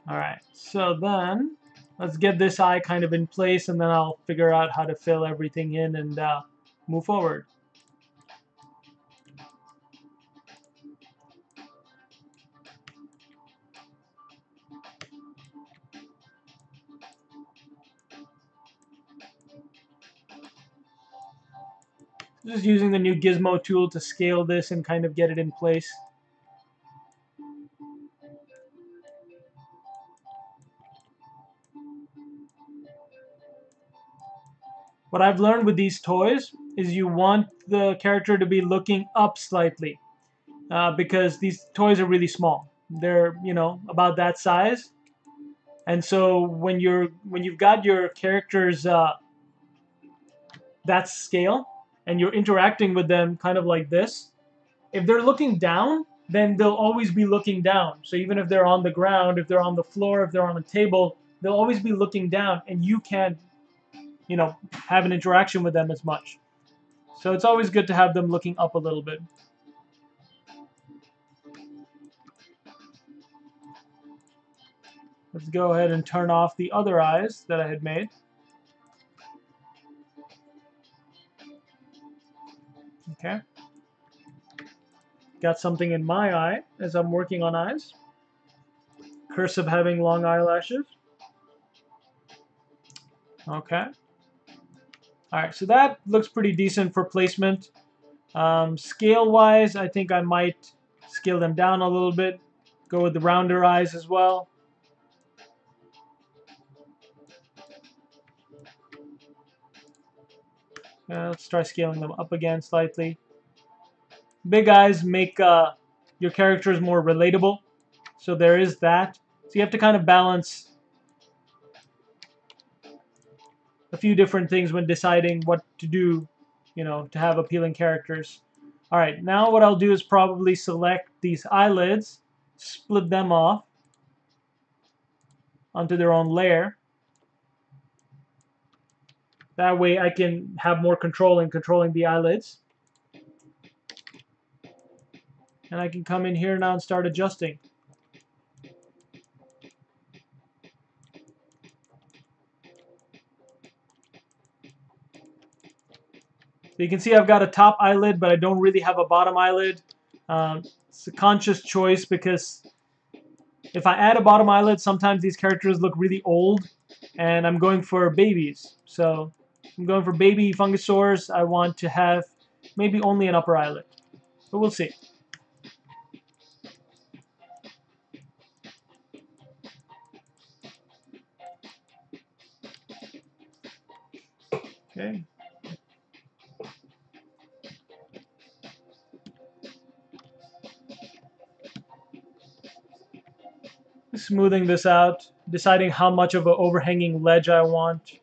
Alright, so then let's get this eye kind of in place and then I'll figure out how to fill everything in and move forward. Just using the new gizmo tool to scale this and kind of get it in place. What I've learned with these toys is you want the character to be looking up slightly because these toys are really small. They're, you know, about that size. And so when you've got your characters that scale and you're interacting with them kind of like this, if they're looking down, then they'll always be looking down. So even if they're on the ground, if they're on the floor, if they're on a table, they'll always be looking down, and you can't, you know, have an interaction with them as much. So it's always good to have them looking up a little bit. Let's go ahead and turn off the other eyes that I had made. Okay. Got something in my eye as I'm working on eyes. Curse of having long eyelashes. Okay. Alright, so that looks pretty decent for placement. Scale-wise, I think I might scale them down a little bit. Go with the rounder eyes as well. Let's try scaling them up again slightly. Big eyes make your characters more relatable. So there is that. So you have to kind of balance a few different things when deciding what to do, you know, to have appealing characters. All right, now what I'll do is probably select these eyelids, split them off onto their own layer. That way I can have more control in controlling the eyelids. And I can come in here now and start adjusting. So you can see I've got a top eyelid, but I don't really have a bottom eyelid. It's a conscious choice because if I add a bottom eyelid, sometimes these characters look really old, and I'm going for babies. So I'm going for baby Fungusors. I want to have maybe only an upper eyelid, but we'll see. Okay. Smoothing this out, deciding how much of an overhanging ledge I want.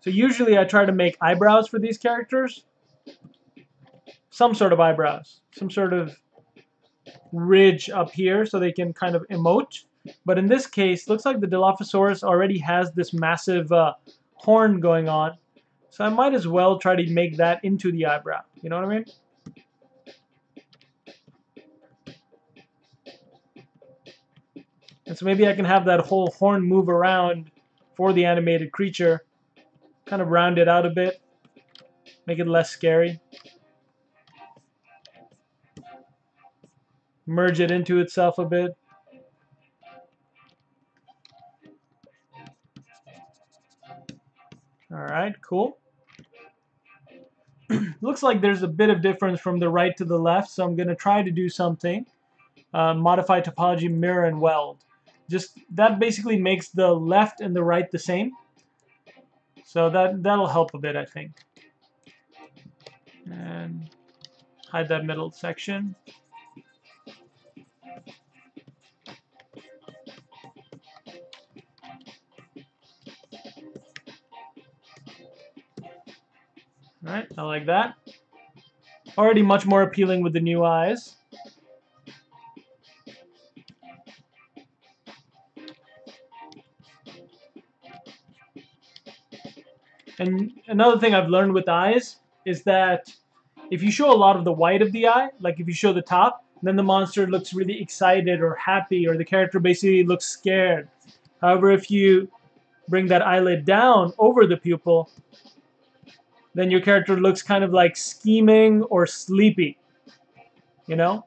So usually I try to make eyebrows for these characters. Some sort of eyebrows. Some sort of ridge up here so they can kind of emote. But in this case, looks like the Dilophosaurus already has this massive horn going on. So I might as well try to make that into the eyebrow. You know what I mean? And so maybe I can have that whole horn move around for the animated creature. Kind of round it out a bit. Make it less scary. Merge it into itself a bit. Alright, cool. Looks like there's a bit of difference from the right to the left, so I'm going to try to do something. Modify topology, mirror, and weld. Just that basically makes the left and the right the same. So that'll help a bit, I think. And hide that middle section. Alright, I like that. Already much more appealing with the new eyes. And another thing I've learned with eyes is that if you show a lot of the white of the eye, like if you show the top, then the monster looks really excited or happy, or the character basically looks scared. However, if you bring that eyelid down over the pupil, then your character looks kind of like scheming or sleepy, you know?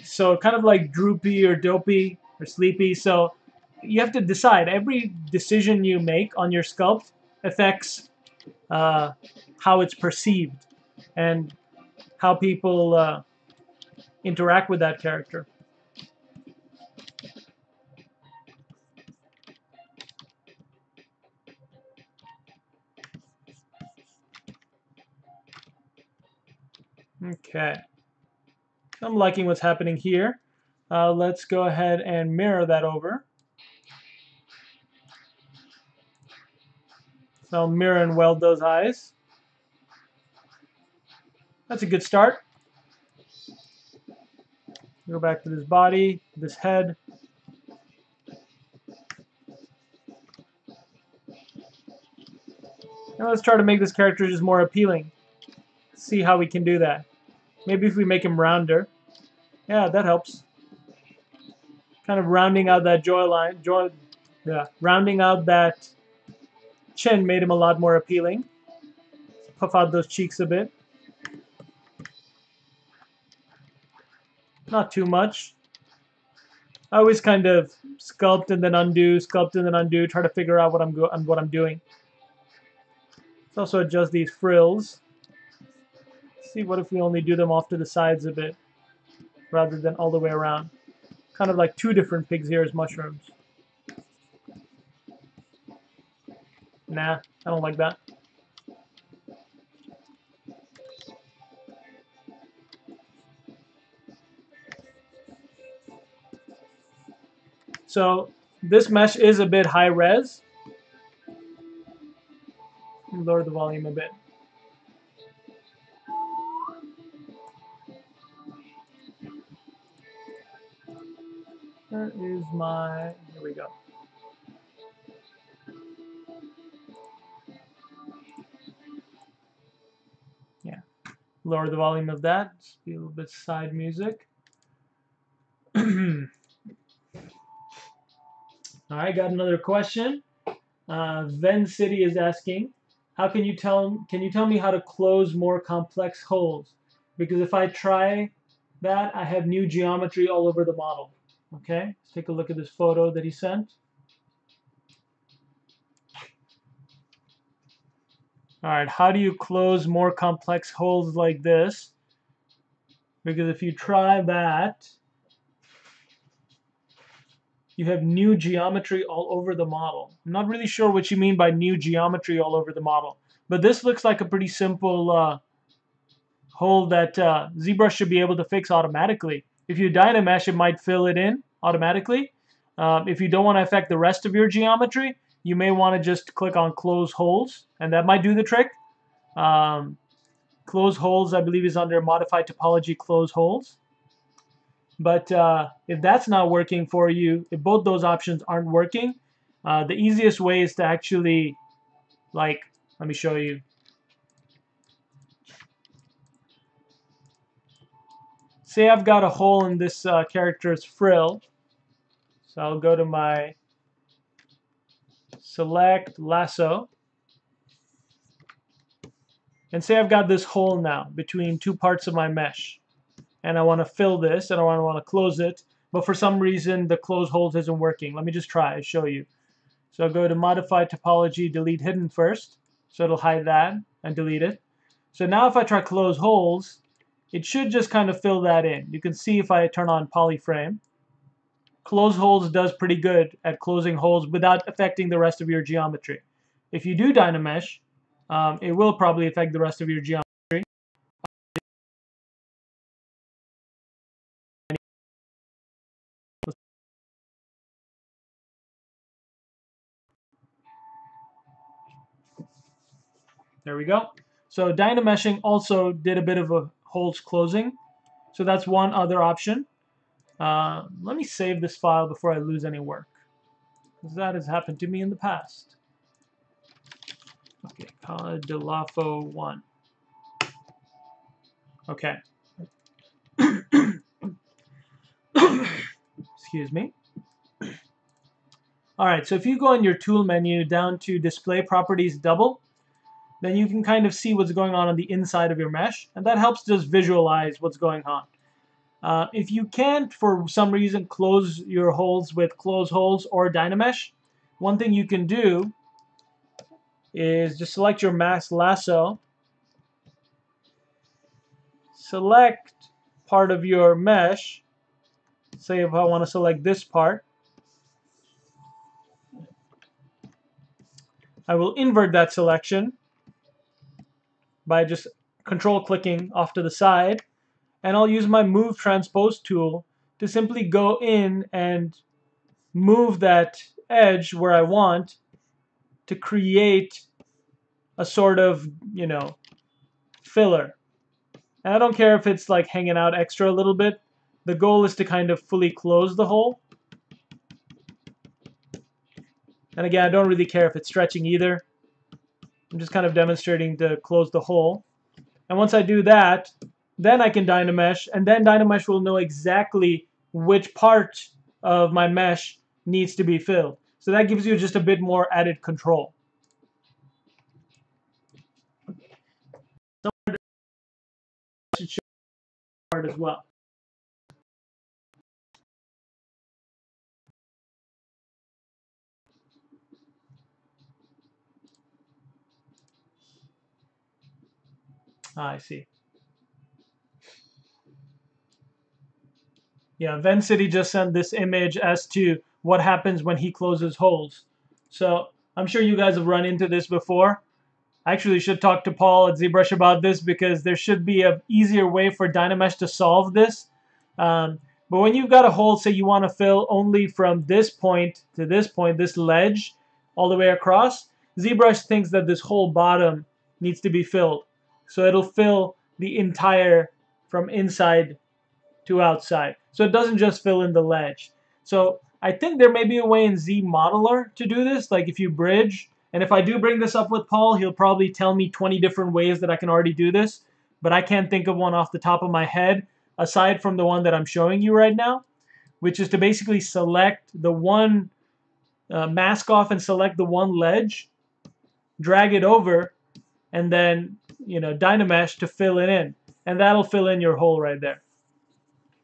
So kind of like droopy or dopey or sleepy. So you have to decide. Every decision you make on your sculpt affects how it's perceived and how people interact with that character. Okay. I'm liking what's happening here. Let's go ahead and mirror that over. So I'll mirror and weld those eyes. That's a good start. Go back to this body, this head. And let's try to make this character just more appealing. See how we can do that. Maybe if we make him rounder. Yeah, that helps. Kind of rounding out that rounding out that chin made him a lot more appealing. Let's puff out those cheeks a bit. Not too much. I always kind of sculpt and then undo, sculpt and then undo, try to figure out what I'm doing. Let's also adjust these frills. Let's see, what if we only do them off to the sides a bit rather than all the way around? Kind of like two different pig's ears mushrooms. Nah, I don't like that. So this mesh is a bit high res. Lower the volume a bit. Where is my, here we go. Yeah, lower the volume of that. Just be a little bit side music. All right, got another question. Ven City is asking, how can you tell me how to close more complex holes? Because if I try that, I have new geometry all over the model. Okay, let's take a look at this photo that he sent. All right, how do you close more complex holes like this? Because if you try that, you have new geometry all over the model. I'm not really sure what you mean by new geometry all over the model, but this looks like a pretty simple hole that ZBrush should be able to fix automatically. If you Dynamesh, it might fill it in automatically. If you don't want to affect the rest of your geometry, you may want to just click on Close Holes, and that might do the trick. Close Holes, I believe, is under Modify Topology Close Holes. But if that's not working for you, if both those options aren't working, the easiest way is to actually, like, let me show you. Say I've got a hole in this character's frill. So I'll go to my select lasso. And say I've got this hole now between two parts of my mesh. And I want to fill this and I want to close it. But for some reason, the close holes isn't working. Let me just try and show you. So I'll go to Modify Topology, delete Hidden first. So it'll hide that and delete it. So now if I try Close Holes, it should just kind of fill that in. You can see if I turn on Polyframe. Close Holes does pretty good at closing holes without affecting the rest of your geometry. If you do Dynamesh, it will probably affect the rest of your geometry. There we go. So Dynameshing also did a bit of a holes closing. So that's one other option. Let me save this file before I lose any work, because that has happened to me in the past. Okay, call it Delafo1. Okay. Excuse me. All right, so if you go in your tool menu down to display properties double, then you can kind of see what's going on the inside of your mesh, and that helps just visualize what's going on. If you can't, for some reason, close your holes with close holes or Dynamesh, one thing you can do is just select your mask lasso, select part of your mesh. Say if I want to select this part, I will invert that selection by just control clicking off to the side, and I'll use my move transpose tool to simply go in and move that edge where I want to create a sort of, filler. And I don't care if it's like hanging out extra a little bit. The goal is to kind of fully close the hole. And again, I don't really care if it's stretching either. I'm just kind of demonstrating to close the hole. And once I do that, then I can Dynamesh, and then Dynamesh will know exactly which part of my mesh needs to be filled. So that gives you just a bit more added control. Should show part as well. I see. Yeah, Ven City just sent this image as to what happens when he closes holes. So I'm sure you guys have run into this before. I actually should talk to Paul at ZBrush about this because there should be an easier way for Dynamesh to solve this. But when you've got a hole, say you want to fill only from this point to this point, this ledge, all the way across, ZBrush thinks that this whole bottom needs to be filled. So it'll fill the entire from inside to outside. So it doesn't just fill in the ledge. So I think there may be a way in ZModeler to do this, like if you bridge, and if I do bring this up with Paul, he'll probably tell me 20 different ways that I can already do this, but I can't think of one off the top of my head, aside from the one that I'm showing you right now, which is to basically select the one, mask off and select the one ledge, drag it over, and then, Dynamesh to fill it in. And that'll fill in your hole right there.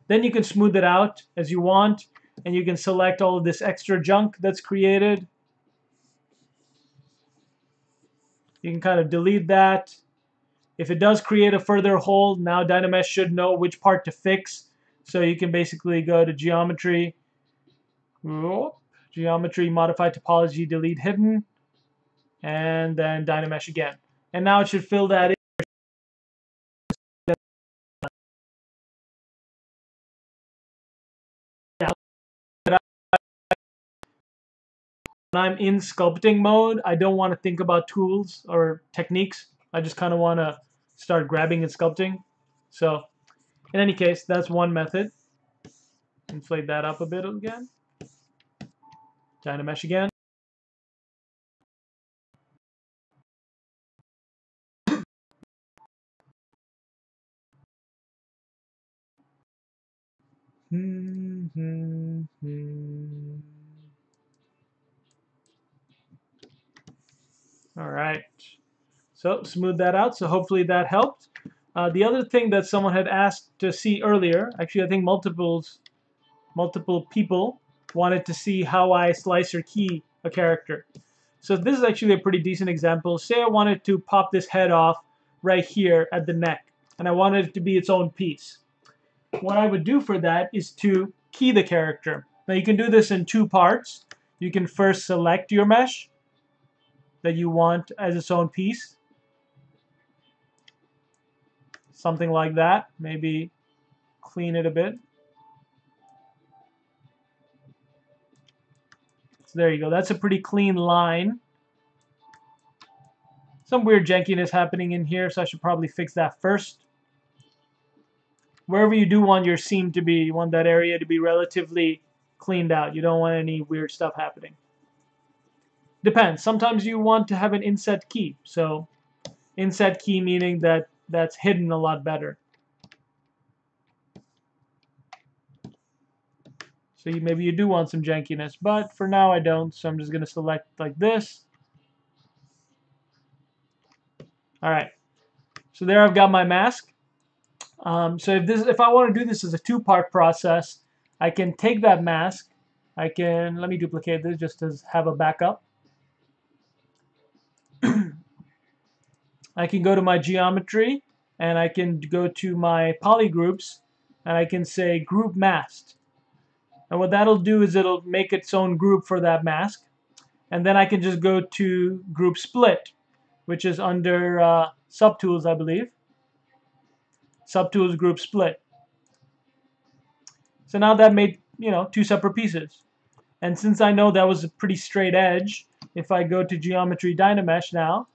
Then you can smooth it out as you want, and you can select all of this extra junk that's created. You can kind of delete that. If it does create a further hole, now Dynamesh should know which part to fix. So you can basically go to Geometry, Geometry, Modify Topology, Delete Hidden, and then Dynamesh again. And now it should fill that in. When I'm in sculpting mode, I don't want to think about tools or techniques. I just kind of want to start grabbing and sculpting. So in any case, that's one method. Inflate that up a bit again. Dynamesh again. All right. So smooth that out. So hopefully that helped. The other thing that someone had asked to see earlier, actually I think multiple people wanted to see how I slice or key a character. So this is actually a pretty decent example. Say I wanted to pop this head off right here at the neck, and I wanted it to be its own piece. What I would do for that is to key the character. Now you can do this in two parts. You can first select your mesh that you want as its own piece. Something like that. Maybe clean it a bit. So there you go. That's a pretty clean line. Some weird jankiness happening in here, so I should probably fix that first. Wherever you do want your seam to be, you want that area to be relatively cleaned out. You don't want any weird stuff happening. Depends. Sometimes you want to have an inset key. So inset key meaning that that's hidden a lot better. So maybe you do want some jankiness, but for now I don't. So I'm just going to select like this. All right. So there I've got my mask. So if I want to do this as a two-part process, I can take that mask. Let me duplicate this just to have a backup. I can go to my geometry and I can go to my polygroups and I can say group masked. And what that'll do is it'll make its own group for that mask. And then I can just go to group split, which is under subtools, I believe. Subtools group split. So now that made, two separate pieces. And since I know that was a pretty straight edge, if I go to Geometry Dynamesh now,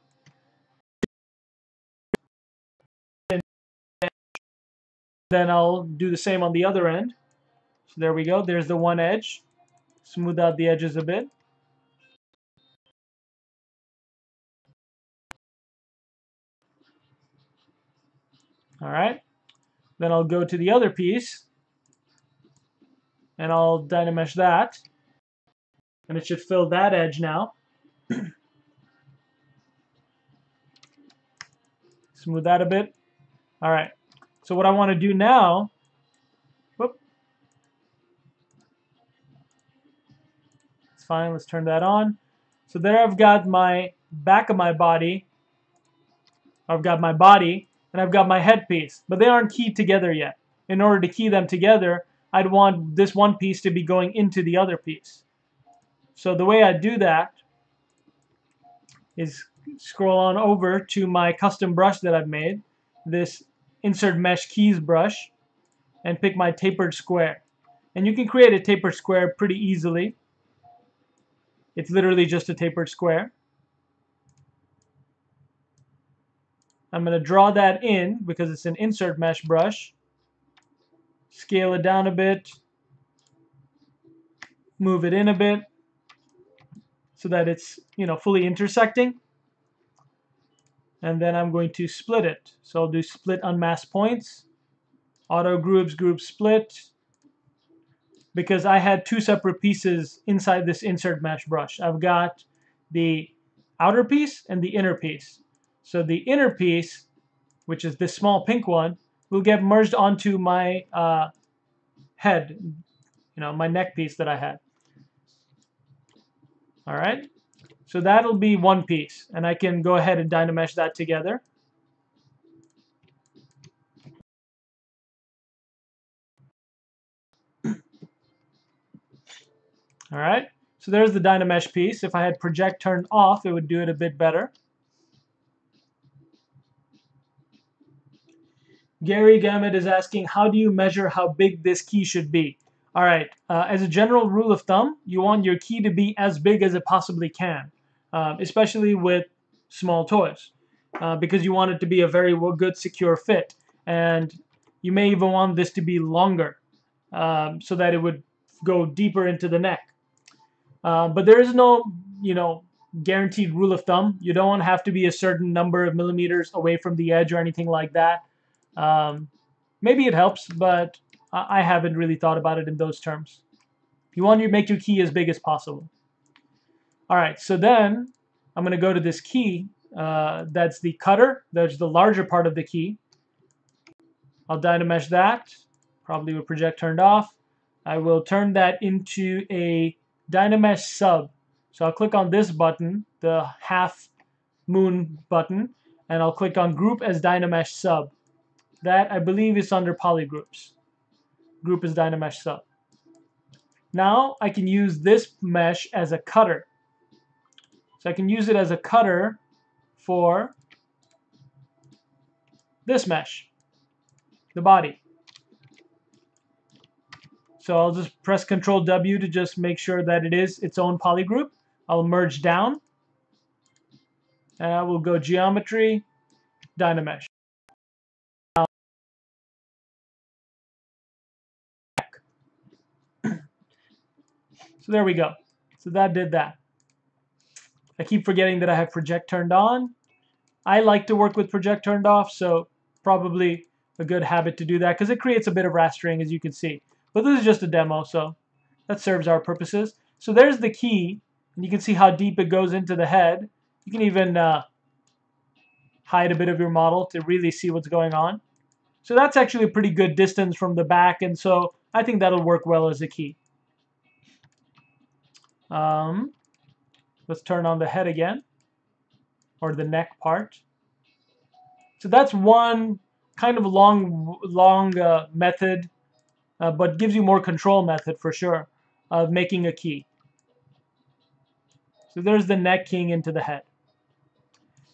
then I'll do the same on the other end. So there we go. There's the one edge. Smooth out the edges a bit. All right. Then I'll go to the other piece and I'll Dynamesh that. And it should fill that edge now. Smooth that a bit. All right. So what I want to do now, it's fine. Let's turn that on. So there I've got my back of my body. I've got my body and I've got my headpiece, but they aren't keyed together yet. In order to key them together, I'd want this one piece to be going into the other piece. So the way I do that is scroll on over to my custom brush that I've made, this Insert Mesh Keys brush, and pick my tapered square. And you can create a tapered square pretty easily. It's literally just a tapered square. I'm going to draw that in because it's an insert mesh brush. Scale it down a bit. Move it in a bit so that it's, fully intersecting. And then I'm going to split it. So I'll do split unmasked points. Auto groups, group split. Because I had two separate pieces inside this insert mesh brush. I've got the outer piece and the inner piece. So the inner piece, which is this small pink one, will get merged onto my head, my neck piece that I had. All right, so that'll be one piece, and I can go ahead and Dynamesh that together. All right, so there's the Dynamesh piece. If I had project turned off, it would do it a bit better. Gary Gamut is asking, how do you measure how big this key should be? All right, as a general rule of thumb, you want your key to be as big as it possibly can, especially with small toys, because you want it to be a very good, secure fit. And you may even want this to be longer so that it would go deeper into the neck. But there is no, guaranteed rule of thumb. You don't have to be a certain number of millimeters away from the edge or anything like that. Maybe it helps, but I haven't really thought about it in those terms. You want to make your key as big as possible. All right, so then I'm going to go to this key. That's the cutter. That's the larger part of the key. I'll Dynamesh that, probably with project turned off. I will turn that into a Dynamesh sub. So I'll click on this button, the half moon button, and I'll click on group as Dynamesh sub. That I believe is under polygroups. Group is Dynamesh sub. Now I can use this mesh as a cutter. So I can use it as a cutter for this mesh, the body. So I'll just press Control W to just make sure that it is its own polygroup. I'll merge down. And I will go Geometry, Dynamesh. So there we go. So that did that. I keep forgetting that I have project turned on. I like to work with project turned off, so probably a good habit to do that because it creates a bit of rastering, as you can see. But this is just a demo, so that serves our purposes. So there's the key, and you can see how deep it goes into the head. You can even hide a bit of your model to really see what's going on. So that's actually a pretty good distance from the back, and so I think that'll work well as a key. Let's turn on the head again, or the neck part. So that's one kind of long method, but gives you more control method for sure of making a key. So there's the neck keying into the head.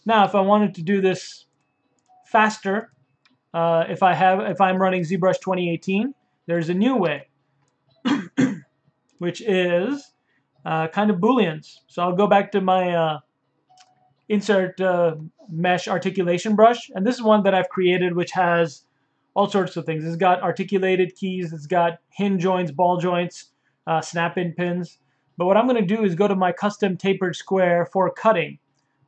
Now, if I wanted to do this faster, if I'm running ZBrush 2018, there's a new way, which is kind of booleans. So I'll go back to my insert mesh articulation brush, and this is one that I've created, which has all sorts of things. It's got articulated keys, it's got hinge joints, ball joints, snap-in pins. But what I'm going to do is go to my custom tapered square for cutting.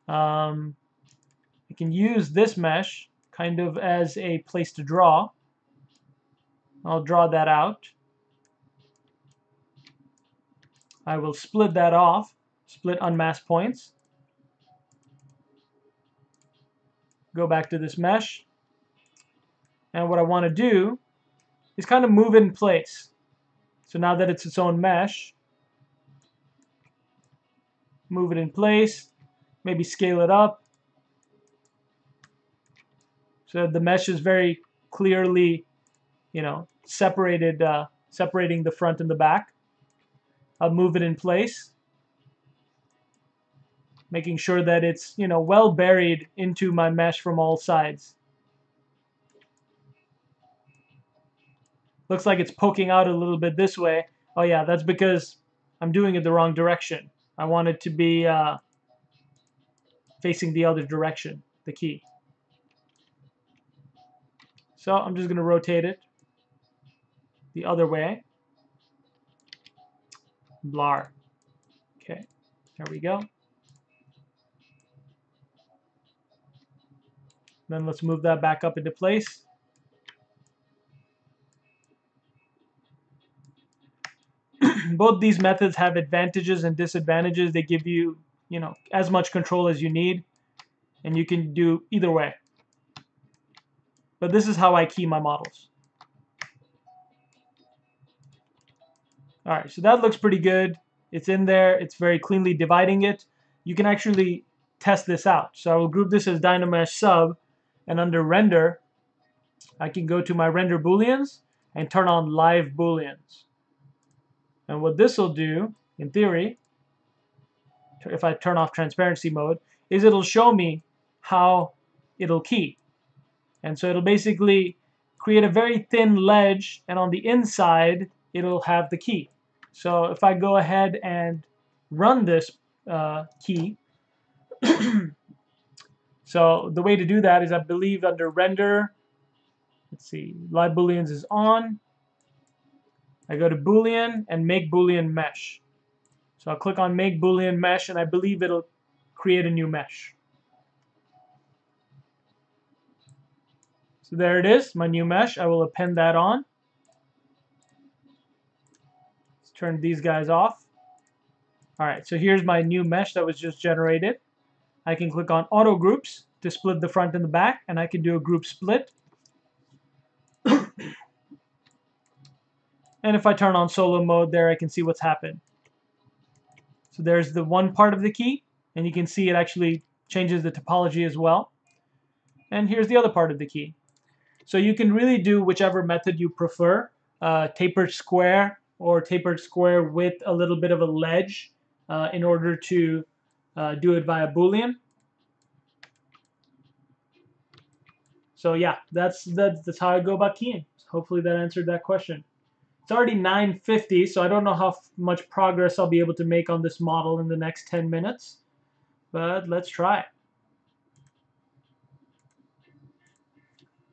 I can use this mesh kind of as a place to draw. I'll draw that out. I will split that off, split unmasked points. Go back to this mesh. And what I want to do is kind of move it in place. So now that it's its own mesh, move it in place, maybe scale it up. So the mesh is very clearly, separated, separating the front and the back. I'll move it in place, making sure that it's, well buried into my mesh from all sides. Looks like it's poking out a little bit this way. Oh yeah, that's because I'm doing it the wrong direction. I want it to be facing the other direction, the key. So I'm just going to rotate it the other way. Blar. Okay, there we go. Then let's move that back up into place. Both these methods have advantages and disadvantages. They give you, as much control as you need, and you can do either way. But this is how I key my models. All right, so that looks pretty good. It's in there. It's very cleanly dividing it. You can actually test this out. So I will group this as Dynamesh sub, and under render, I can go to my render booleans and turn on live booleans. And what this will do, in theory, if I turn off transparency mode, is it'll show me how it'll key. And so it'll basically create a very thin ledge, and on the inside, it'll have the key. So if I go ahead and run this key, so the way to do that is, I believe, under render, let's see, live booleans is on. I go to boolean and make boolean mesh. So I'll click on make boolean mesh, and I believe it'll create a new mesh. So there it is, my new mesh. I will append that on. Let's turn these guys off. All right, so here's my new mesh that was just generated. I can click on auto groups to split the front and the back, and I can do a group split. And if I turn on solo mode there, I can see what's happened. So there's the one part of the key, and you can see it actually changes the topology as well. And here's the other part of the key. So you can really do whichever method you prefer, tapered square or tapered square with a little bit of a ledge in order to do it via Boolean. So yeah, that's how I go about keying. Hopefully that answered that question. It's already 9:50, so I don't know how much progress I'll be able to make on this model in the next 10 minutes, but let's try.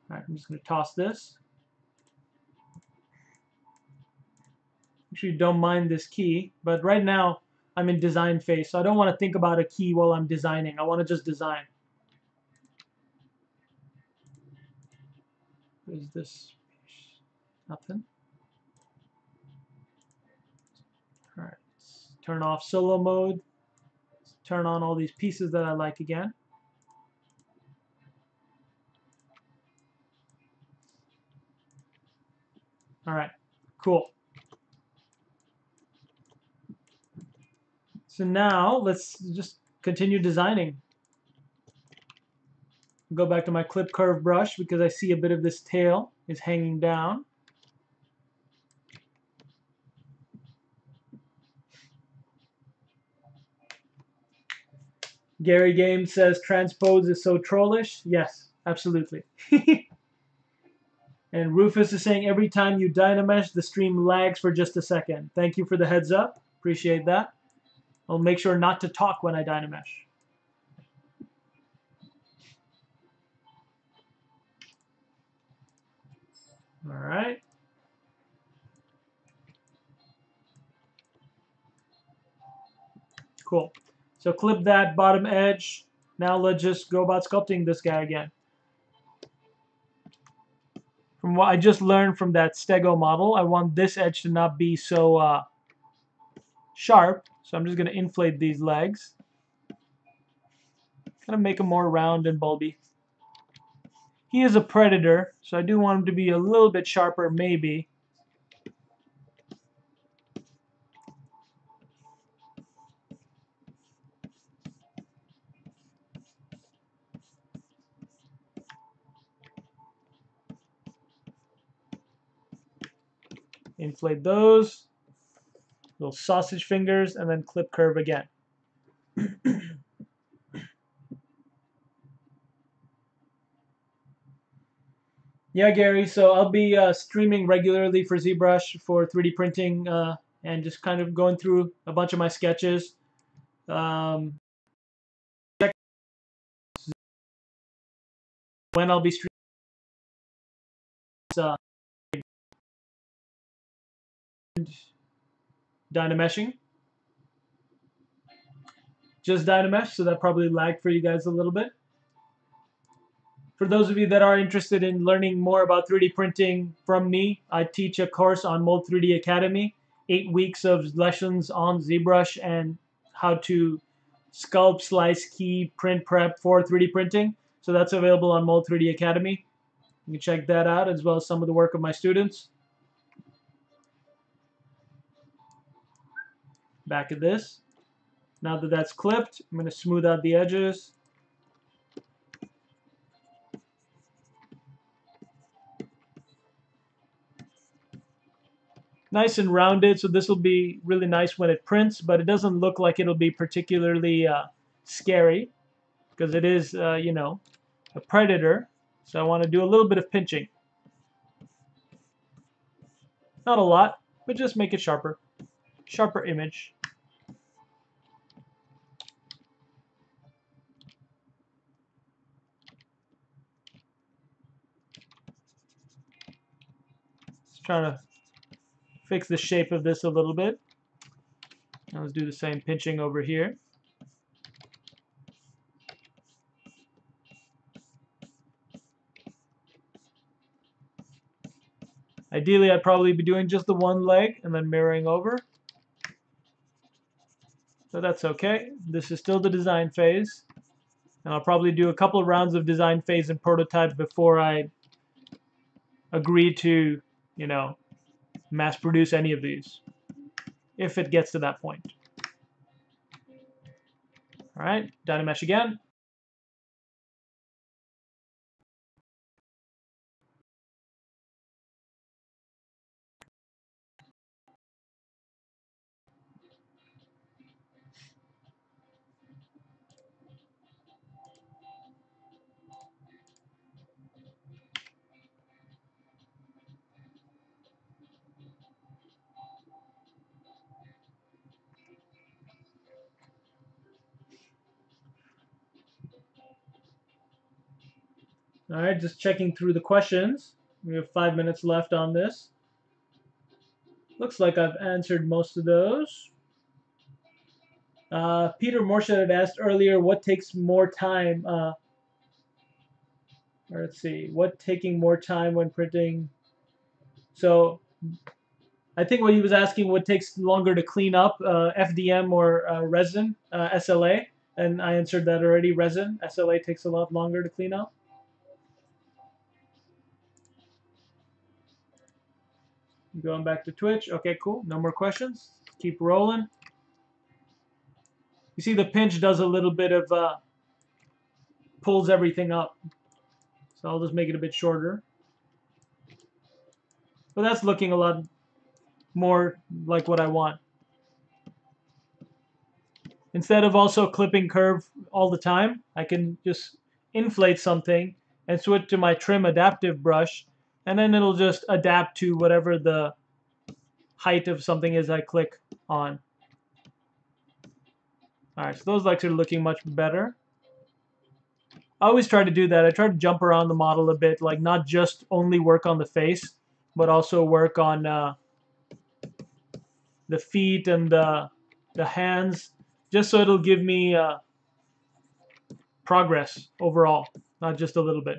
All right, I'm just going to toss this. Actually, don't mind this key, but right now I'm in design phase, so I don't want to think about a key while I'm designing. I want to just design. What is this? Nothing. All right, let's turn off solo mode. Let's turn on all these pieces that I like again. All right, cool. So now let's just continue designing. Go back to my clip curve brush because I see a bit of this tail is hanging down. Gary Game says transpose is so trollish. Yes, absolutely. And Rufus is saying every time you Dynamesh, the stream lags for just a second. Thank you for the heads up. Appreciate that. I'll make sure not to talk when I Dynamesh. All right. Cool. So clip that bottom edge. Now let's just go about sculpting this guy again. From what I just learned from that stego model, I want this edge to not be so sharp. So I'm just going to inflate these legs. Kind of make them more round and bulby. He is a predator, so I do want him to be a little bit sharper, maybe. Inflate those. Little sausage fingers, and then clip curve again. Yeah, Gary, so I'll be streaming regularly for ZBrush for 3D printing and just kind of going through a bunch of my sketches. When I'll be streaming Dynameshing. Just Dynamesh, so that probably lagged for you guys a little bit. For those of you that are interested in learning more about 3D printing from me, I teach a course on Mold 3D Academy, 8 weeks of lessons on ZBrush and how to sculpt, slice, key, print prep for 3D printing. So that's available on Mold 3D Academy. You can check that out as well as some of the work of my students. Back at this. Now that that's clipped, I'm going to smooth out the edges. Nice and rounded, so this will be really nice when it prints, but it doesn't look like it'll be particularly scary because it is, you know, a predator. So I want to do a little bit of pinching. Not a lot, but just make it sharper. Sharper image. Just trying to fix the shape of this a little bit. Now let's do the same pinching over here. Ideally, I'd probably be doing just the one leg and then mirroring over. So that's okay. This is still the design phase. And I'll probably do a couple of rounds of design phase and prototype before I agree to, you know, mass produce any of these, if it gets to that point. All right, Dynamesh again. All right, just checking through the questions. We have 5 minutes left on this. Looks like I've answered most of those. Peter Morshed had asked earlier what takes more time. Or let's see, what taking more time when printing. So I think what he was asking what takes longer to clean up, FDM or resin, SLA. And I answered that already, resin. SLA takes a lot longer to clean up. Going back to Twitch. Okay, cool. No more questions. Keep rolling. You see the pinch does a little bit of pulls everything up. So I'll just make it a bit shorter. But that's looking a lot more like what I want. Instead of also clipping curve all the time, I can just inflate something and switch to my trim adaptive brush, and then it'll just adapt to whatever the height of something is I click on. Alright, so those legs are looking much better. I always try to do that. I try to jump around the model a bit, like not just only work on the face, but also work on the feet and the hands, just so it'll give me progress overall, not just a little bit.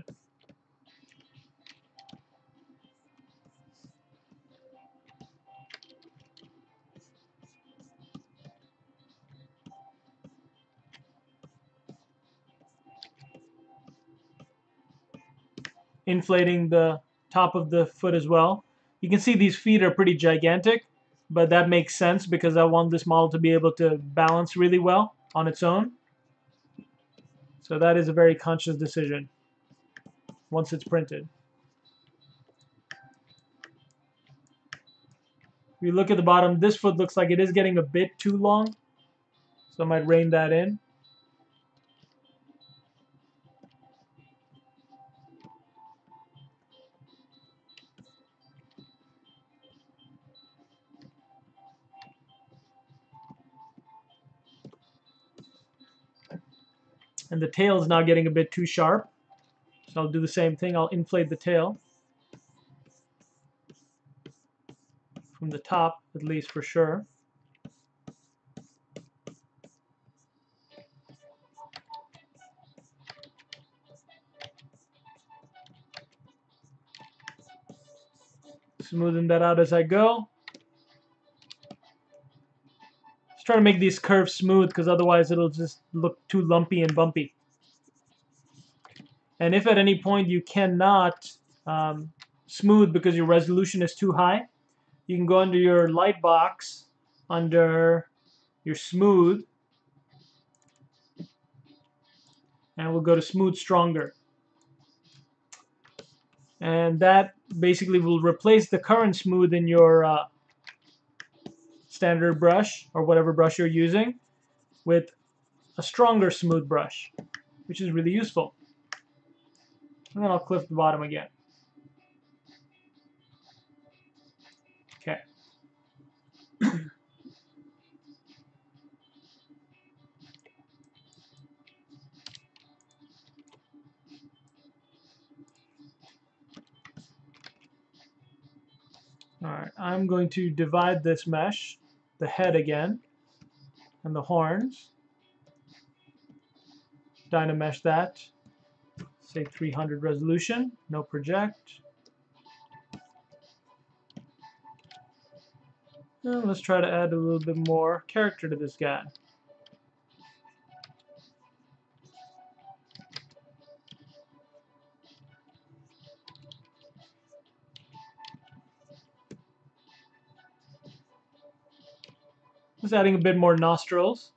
Inflating the top of the foot as well. You can see these feet are pretty gigantic, but that makes sense because I want this model to be able to balance really well on its own. So that is a very conscious decision once it's printed. If you look at the bottom, this foot looks like it is getting a bit too long, so I might rein that in. And the tail is now getting a bit too sharp, so I'll do the same thing. I'll inflate the tail from the top, at least for sure. Smoothing that out as I go. Just try to make these curves smooth because otherwise it'll just look too lumpy and bumpy. And if at any point you cannot smooth because your resolution is too high, you can go under your light box, under your smooth, and we'll go to smooth stronger. And that basically will replace the current smooth in your standard brush or whatever brush you're using with a stronger smooth brush, which is really useful. And then I'll clip the bottom again. Okay. Alright, I'm going to divide this mesh, the head again, and the horns. Dynamesh that, say 300 resolution, no project. And let's try to add a little bit more character to this guy. Just adding a bit more nostrils.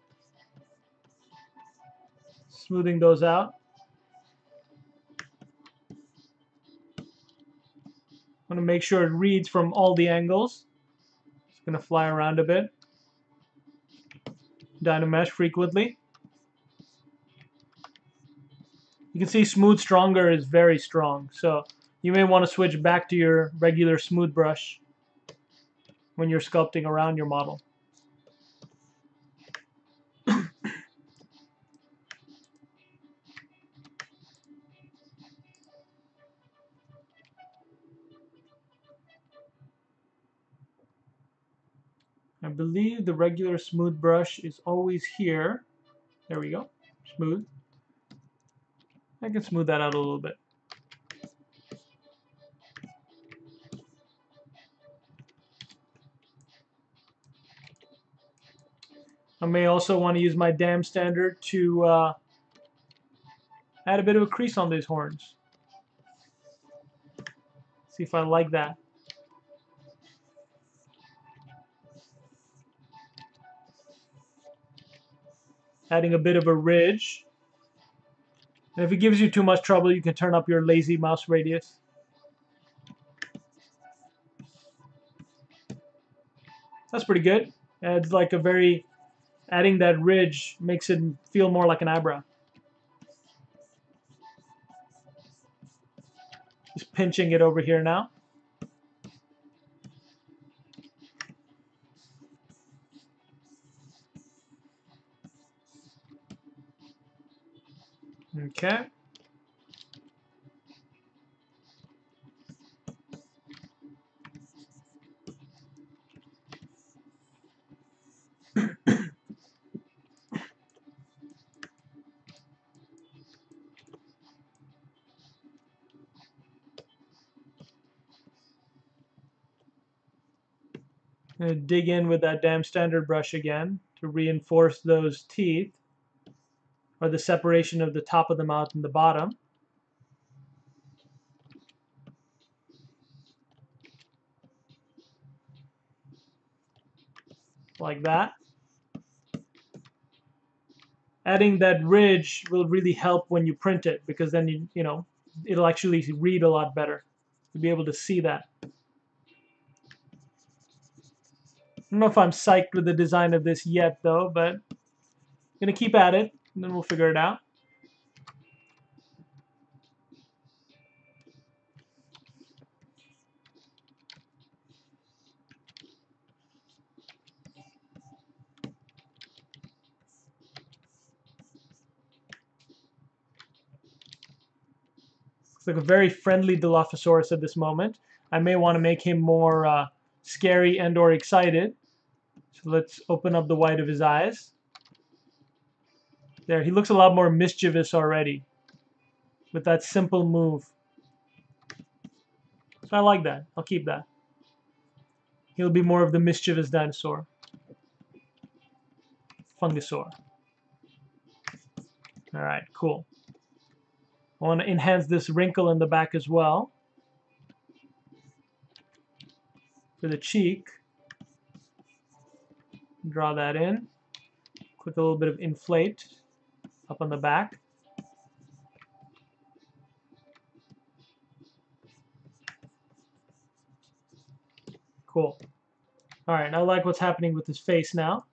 Smoothing those out. I'm going to make sure it reads from all the angles. It's going to fly around a bit. Dynamesh frequently. You can see smooth stronger is very strong, so you may want to switch back to your regular smooth brush when you're sculpting around your model. I believe the regular smooth brush is always here. There we go. Smooth. I can smooth that out a little bit. I may also want to use my dam standard to add a bit of a crease on these horns. See if I like that. adding a bit of a ridge. And if it gives you too much trouble, you can turn up your lazy mouse radius. That's pretty good. Adds like a very, adding that ridge makes it feel more like an eyebrow. Just pinching it over here now. Okay. I'm going to dig in with that damn standard brush again to reinforce those teeth, or the separation of the top of the mouth and the bottom. Like that. Adding that ridge will really help when you print it, because then you know it'll actually read a lot better. You'll be able to see that. I don't know if I'm psyched with the design of this yet though, but I'm gonna keep at it and then we'll figure it out. Looks like a very friendly Dilophosaurus at this moment. I may want to make him more scary and or excited. So let's open up the white of his eyes. There, he looks a lot more mischievous already with that simple move. So I like that. I'll keep that. He'll be more of the mischievous dinosaur. Fungusor. Alright, cool. I want to enhance this wrinkle in the back as well. For the cheek. Draw that in. Click a little bit of inflate up on the back. Cool. Alright, I like what's happening with his face now.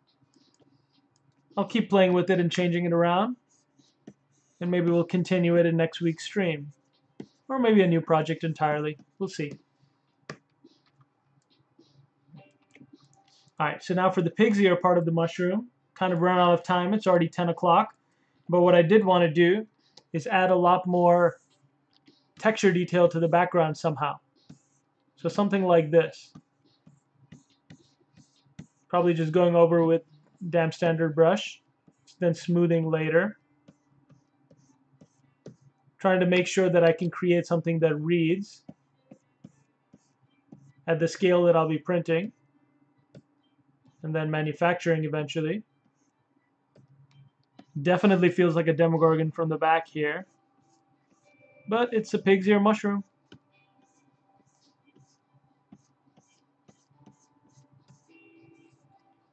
I'll keep playing with it and changing it around. And maybe we'll continue it in next week's stream. Or maybe a new project entirely. We'll see. Alright, so now for the pig's ear part of the mushroom. Kind of run out of time. It's already 10 o'clock. But what I did want to do is add a lot more texture detail to the background somehow. So something like this. Probably just going over with damn standard brush, then smoothing later. Trying to make sure that I can create something that reads at the scale that I'll be printing and then manufacturing eventually. Definitely feels like a Demogorgon from the back here, but it's a pig's ear mushroom.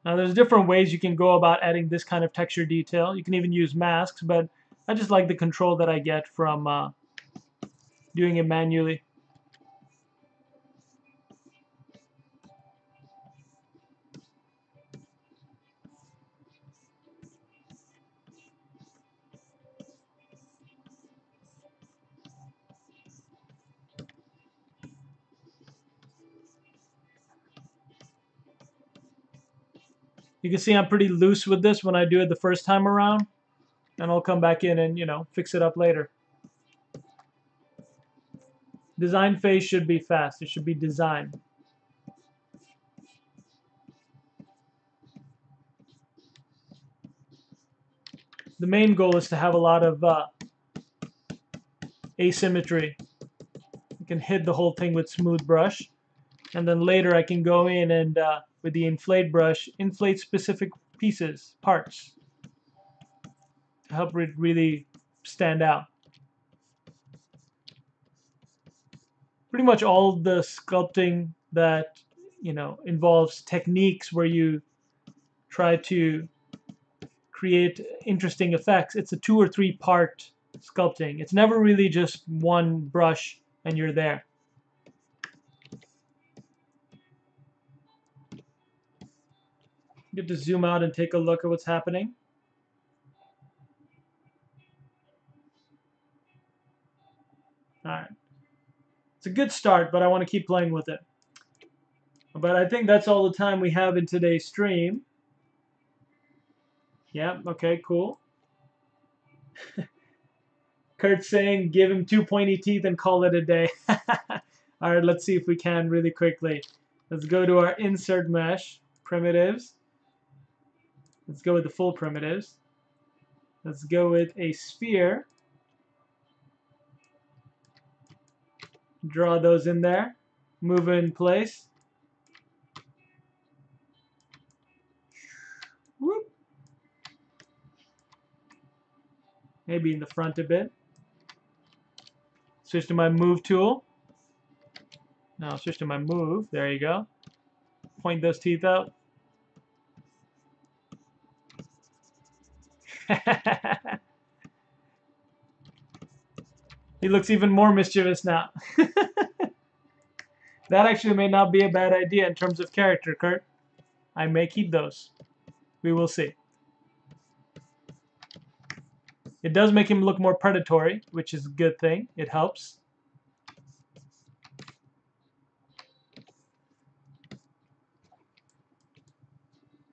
Now there's different ways you can go about adding this kind of texture detail. You can even use masks, but I just like the control that I get from doing it manually. You can see I'm pretty loose with this when I do it the first time around, and I'll come back in and, you know, fix it up later. Design phase should be fast. It should be design. The main goal is to have a lot of asymmetry. You can hit the whole thing with smooth brush, and then later I can go in and with the inflate brush, inflate specific pieces, parts, to help it really stand out. Pretty much all the sculpting that, you know, involves techniques where you try to create interesting effects, it's a 2 or 3 part sculpting. It's never really just one brush and you're there. Get to zoom out and take a look at what's happening. All right. It's a good start, but I want to keep playing with it. But I think that's all the time we have in today's stream. Yeah, okay, cool. Kurt's saying give him 2 pointy teeth and call it a day. All right, let's see if we can really quickly. Let's go to our insert mesh, primitives. Let's go with the full primitives. Let's go with a sphere. Draw those in there. Move in place. Whoop. Maybe in the front a bit. Switch to my move tool. Now I'll switch to my move. There you go. Point those teeth out. He looks even more mischievous now. That actually may not be a bad idea in terms of character, Kurt. I may keep those. We will see. It does make him look more predatory, which is a good thing. It helps.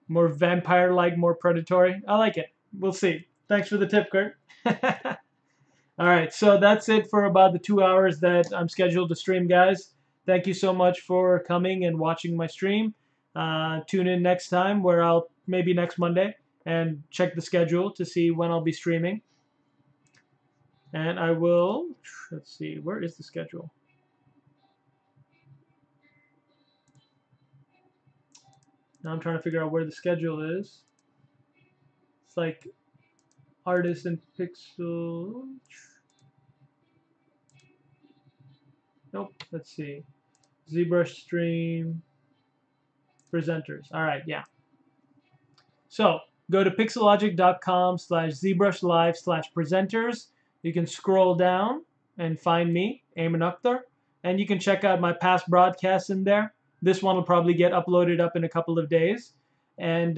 More vampire-like, more predatory. I like it. We'll see. Thanks for the tip, Kurt. All right, so that's it for about the 2 hours that I'm scheduled to stream, guys. Thank you so much for coming and watching my stream. Tune in next time, where I'll maybe next Monday, and check the schedule to see when I'll be streaming. And I will, let's see, where is the schedule? Now I'm trying to figure out where the schedule is. It's like artist and pixel. Nope, let's see. ZBrush stream, presenters. All right, yeah. So go to pixelogic.com/ZBrushLive/presenters. You can scroll down and find me, Aiman Akhtar, and you can check out my past broadcasts in there. This one will probably get uploaded up in a couple of days. And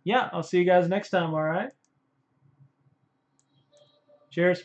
yeah, I'll see you guys next time, all right? Cheers.